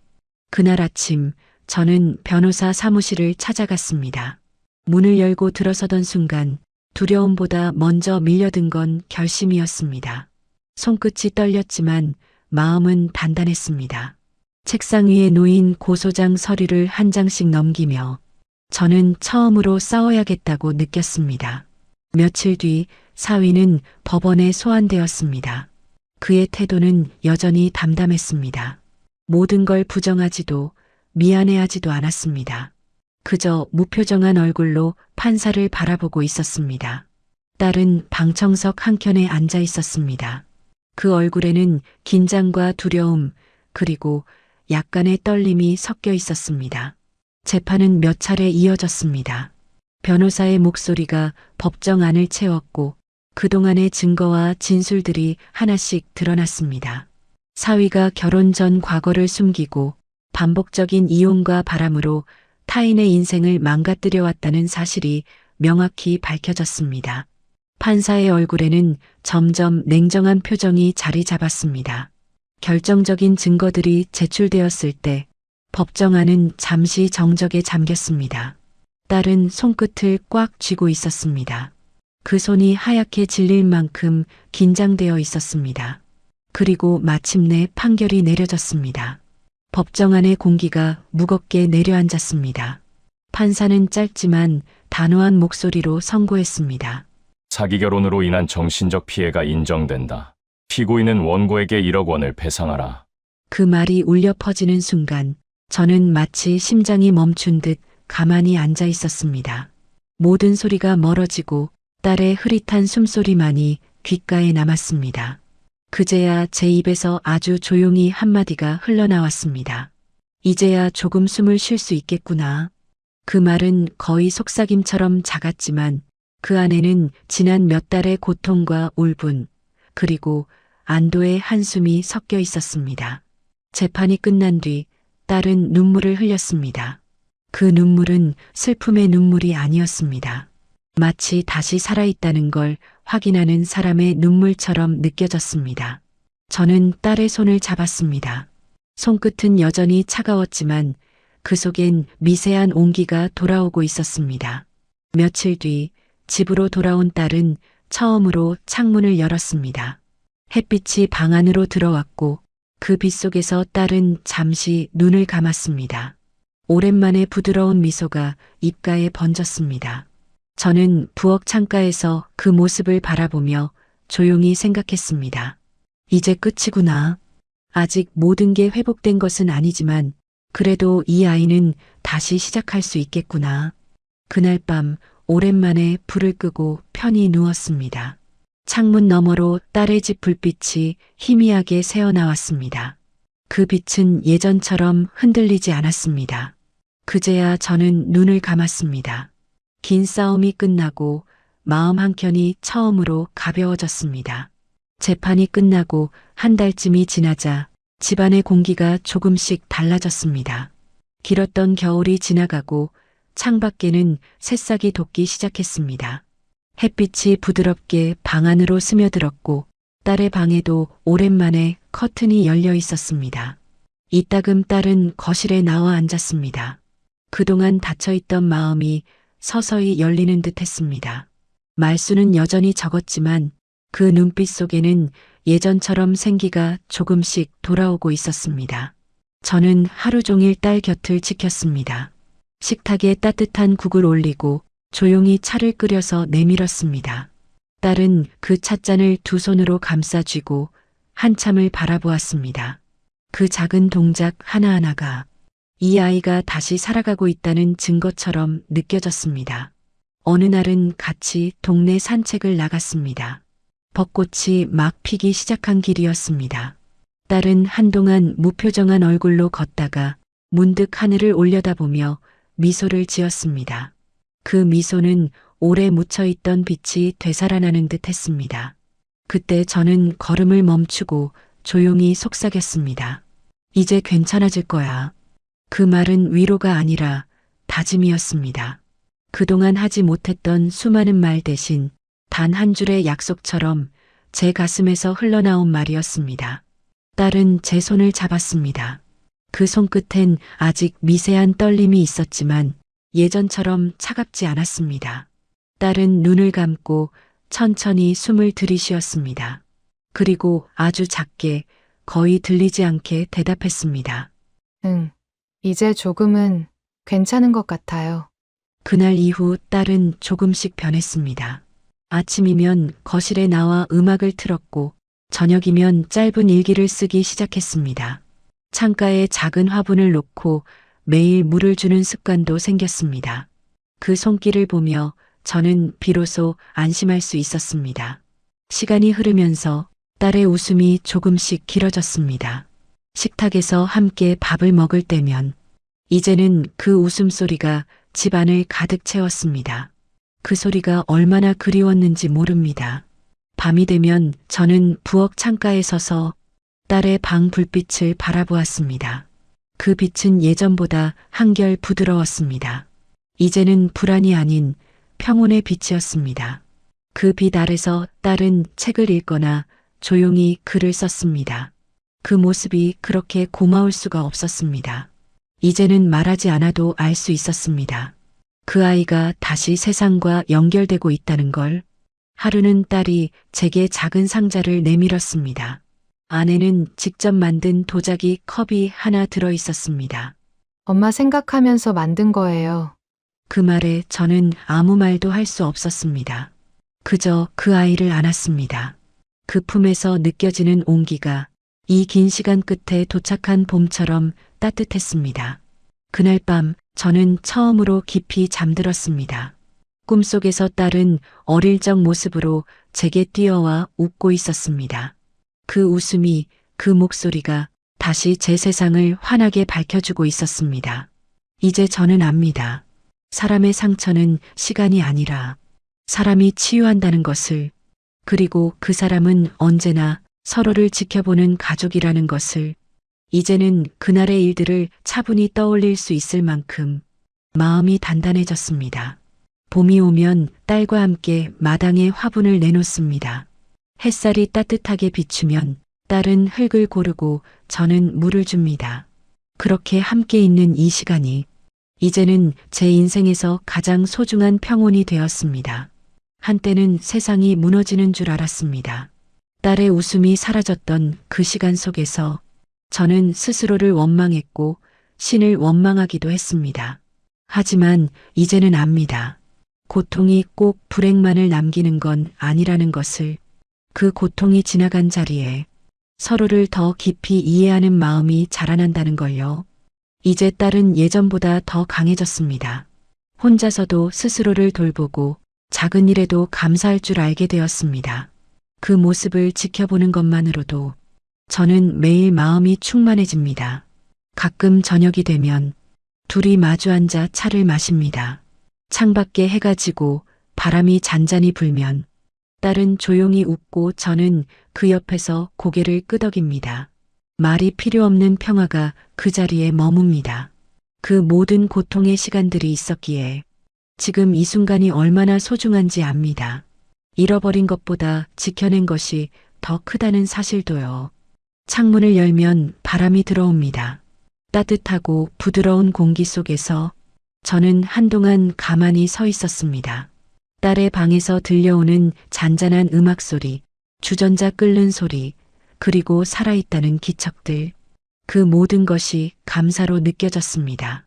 그날 아침 저는 변호사 사무실을 찾아갔습니다. 문을 열고 들어서던 순간 두려움보다 먼저 밀려든 건 결심이었습니다. 손끝이 떨렸지만 마음은 단단했습니다. 책상 위에 놓인 고소장 서류를 한 장씩 넘기며 저는 처음으로 싸워야겠다고 느꼈습니다. 며칠 뒤 사위는 법원에 소환되었습니다. 그의 태도는 여전히 담담했습니다. 모든 걸 부정하지도 미안해하지도 않았습니다. 그저 무표정한 얼굴로 판사를 바라보고 있었습니다. 딸은 방청석 한켠에 앉아 있었습니다. 그 얼굴에는 긴장과 두려움, 그리고 약간의 떨림이 섞여 있었습니다. 재판은 몇 차례 이어졌습니다. 변호사의 목소리가 법정 안을 채웠고 그동안의 증거와 진술들이 하나씩 드러났습니다. 사위가 결혼 전 과거를 숨기고 반복적인 이혼과 바람으로 타인의 인생을 망가뜨려 왔다는 사실이 명확히 밝혀졌습니다. 판사의 얼굴에는 점점 냉정한 표정이 자리 잡았습니다. 결정적인 증거들이 제출되었을 때 법정 안은 잠시 정적에 잠겼습니다. 딸은 손끝을 꽉 쥐고 있었습니다. 그 손이 하얗게 질릴 만큼 긴장되어 있었습니다. 그리고 마침내 판결이 내려졌습니다. 법정 안의 공기가 무겁게 내려앉았습니다. 판사는 짧지만 단호한 목소리로 선고했습니다. 사기 결혼으로 인한 정신적 피해가 인정된다. 피고인은 원고에게 1억 원을 배상하라. 그 말이 울려 퍼지는 순간 저는 마치 심장이 멈춘 듯 가만히 앉아 있었습니다. 모든 소리가 멀어지고 딸의 흐릿한 숨소리만이 귓가에 남았습니다. 그제야 제 입에서 아주 조용히 한마디가 흘러나왔습니다. 이제야 조금 숨을 쉴 수 있겠구나. 그 말은 거의 속삭임처럼 작았지만 그 안에는 지난 몇 달의 고통과 울분, 그리고 안도의 한숨이 섞여 있었습니다. 재판이 끝난 뒤 딸은 눈물을 흘렸습니다. 그 눈물은 슬픔의 눈물이 아니었습니다. 마치 다시 살아있다는 걸 확인하는 사람의 눈물처럼 느껴졌습니다. 저는 딸의 손을 잡았습니다. 손끝은 여전히 차가웠지만 그 속엔 미세한 온기가 돌아오고 있었습니다. 며칠 뒤 집으로 돌아온 딸은 처음으로 창문을 열었습니다. 햇빛이 방 안으로 들어왔고 그 빛 속에서 딸은 잠시 눈을 감았습니다. 오랜만에 부드러운 미소가 입가에 번졌습니다. 저는 부엌 창가에서 그 모습을 바라보며 조용히 생각했습니다. 이제 끝이구나. 아직 모든 게 회복된 것은 아니지만 그래도 이 아이는 다시 시작할 수 있겠구나. 그날 밤 오랜만에 불을 끄고 편히 누웠습니다. 창문 너머로 딸의 집 불빛이 희미하게 새어나왔습니다. 그 빛은 예전처럼 흔들리지 않았습니다. 그제야 저는 눈을 감았습니다. 긴 싸움이 끝나고 마음 한켠이 처음으로 가벼워졌습니다. 재판이 끝나고 한 달쯤이 지나자 집안의 공기가 조금씩 달라졌습니다. 길었던 겨울이 지나가고 창밖에는 새싹이 돋기 시작했습니다. 햇빛이 부드럽게 방 안으로 스며들었고 딸의 방에도 오랜만에 커튼이 열려 있었습니다. 이따금 딸은 거실에 나와 앉았습니다. 그동안 닫혀있던 마음이 서서히 열리는 듯 했습니다. 말수는 여전히 적었지만 그 눈빛 속에는 예전처럼 생기가 조금씩 돌아오고 있었습니다. 저는 하루 종일 딸 곁을 지켰습니다. 식탁에 따뜻한 국을 올리고 조용히 차를 끓여서 내밀었습니다. 딸은 그 찻잔을 두 손으로 감싸 쥐고 한참을 바라보았습니다. 그 작은 동작 하나하나가 이 아이가 다시 살아가고 있다는 증거처럼 느껴졌습니다. 어느 날은 같이 동네 산책을 나갔습니다. 벚꽃이 막 피기 시작한 길이었습니다. 딸은 한동안 무표정한 얼굴로 걷다가 문득 하늘을 올려다보며 미소를 지었습니다. 그 미소는 오래 묻혀있던 빛이 되살아나는 듯 했습니다. 그때 저는 걸음을 멈추고 조용히 속삭였습니다. 이제 괜찮아질 거야. 그 말은 위로가 아니라 다짐이었습니다. 그동안 하지 못했던 수많은 말 대신 단 한 줄의 약속처럼 제 가슴에서 흘러나온 말이었습니다. 딸은 제 손을 잡았습니다. 그 손끝엔 아직 미세한 떨림이 있었지만 예전처럼 차갑지 않았습니다. 딸은 눈을 감고 천천히 숨을 들이쉬었습니다. 그리고 아주 작게 거의 들리지 않게 대답했습니다. 응, 이제 조금은 괜찮은 것 같아요. 그날 이후 딸은 조금씩 변했습니다. 아침이면 거실에 나와 음악을 틀었고 저녁이면 짧은 일기를 쓰기 시작했습니다. 창가에 작은 화분을 놓고 매일 물을 주는 습관도 생겼습니다. 그 손길을 보며 저는 비로소 안심할 수 있었습니다. 시간이 흐르면서 딸의 웃음이 조금씩 길어졌습니다. 식탁에서 함께 밥을 먹을 때면 이제는 그 웃음소리가 집안을 가득 채웠습니다. 그 소리가 얼마나 그리웠는지 모릅니다. 밤이 되면 저는 부엌 창가에 서서 딸의 방 불빛을 바라보았습니다. 그 빛은 예전보다 한결 부드러웠습니다. 이제는 불안이 아닌 평온의 빛이었습니다. 그 빛 아래서 딸은 책을 읽거나 조용히 글을 썼습니다. 그 모습이 그렇게 고마울 수가 없었습니다. 이제는 말하지 않아도 알 수 있었습니다. 그 아이가 다시 세상과 연결되고 있다는 걸. 하루는 딸이 제게 작은 상자를 내밀었습니다. 안에는 직접 만든 도자기 컵이 하나 들어 있었습니다. 엄마 생각하면서 만든 거예요. 그 말에 저는 아무 말도 할 수 없었습니다. 그저 그 아이를 안았습니다. 그 품에서 느껴지는 온기가 이 긴 시간 끝에 도착한 봄처럼 따뜻했습니다. 그날 밤 저는 처음으로 깊이 잠들었습니다. 꿈속에서 딸은 어릴 적 모습으로 제게 뛰어와 웃고 있었습니다. 그 웃음이, 그 목소리가 다시 제 세상을 환하게 밝혀주고 있었습니다. 이제 저는 압니다. 사람의 상처는 시간이 아니라 사람이 치유한다는 것을, 그리고 그 사람은 언제나 서로를 지켜보는 가족이라는 것을. 이제는 그날의 일들을 차분히 떠올릴 수 있을 만큼 마음이 단단해졌습니다. 봄이 오면 딸과 함께 마당에 화분을 내놓습니다. 햇살이 따뜻하게 비추면 딸은 흙을 고르고 저는 물을 줍니다. 그렇게 함께 있는 이 시간이 이제는 제 인생에서 가장 소중한 평온이 되었습니다. 한때는 세상이 무너지는 줄 알았습니다. 딸의 웃음이 사라졌던 그 시간 속에서 저는 스스로를 원망했고 신을 원망하기도 했습니다. 하지만 이제는 압니다. 고통이 꼭 불행만을 남기는 건 아니라는 것을. 그 고통이 지나간 자리에 서로를 더 깊이 이해하는 마음이 자라난다는 걸요. 이제 딸은 예전보다 더 강해졌습니다. 혼자서도 스스로를 돌보고 작은 일에도 감사할 줄 알게 되었습니다. 그 모습을 지켜보는 것만으로도 저는 매일 마음이 충만해집니다. 가끔 저녁이 되면 둘이 마주 앉아 차를 마십니다. 창밖에 해가 지고 바람이 잔잔히 불면 딸은 조용히 웃고 저는 그 옆에서 고개를 끄덕입니다. 말이 필요 없는 평화가 그 자리에 머뭅니다. 그 모든 고통의 시간들이 있었기에 지금 이 순간이 얼마나 소중한지 압니다. 잃어버린 것보다 지켜낸 것이 더 크다는 사실도요. 창문을 열면 바람이 들어옵니다. 따뜻하고 부드러운 공기 속에서 저는 한동안 가만히 서 있었습니다. 딸의 방에서 들려오는 잔잔한 음악 소리, 주전자 끓는 소리, 그리고 살아있다는 기척들. 그 모든 것이 감사로 느껴졌습니다.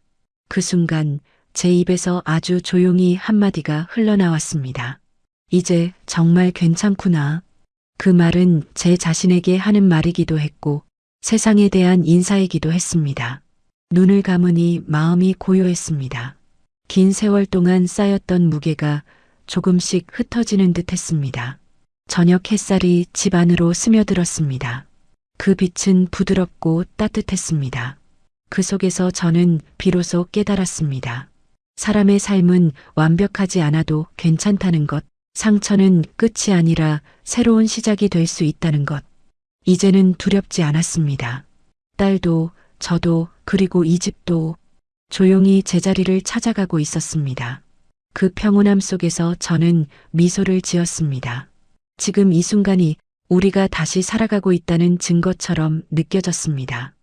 그 순간 제 입에서 아주 조용히 한마디가 흘러나왔습니다. 이제 정말 괜찮구나. 그 말은 제 자신에게 하는 말이기도 했고 세상에 대한 인사이기도 했습니다. 눈을 감으니 마음이 고요했습니다. 긴 세월 동안 쌓였던 무게가 조금씩 흩어지는 듯 했습니다. 저녁 햇살이 집 안으로 스며들었습니다. 그 빛은 부드럽고 따뜻했습니다. 그 속에서 저는 비로소 깨달았습니다. 사람의 삶은 완벽하지 않아도 괜찮다는 것, 상처는 끝이 아니라 새로운 시작이 될 수 있다는 것. 이제는 두렵지 않았습니다. 딸도, 저도, 그리고 이 집도 조용히 제자리를 찾아가고 있었습니다. 그 평온함 속에서 저는 미소를 지었습니다. 지금 이 순간이 우리가 다시 살아가고 있다는 증거처럼 느껴졌습니다.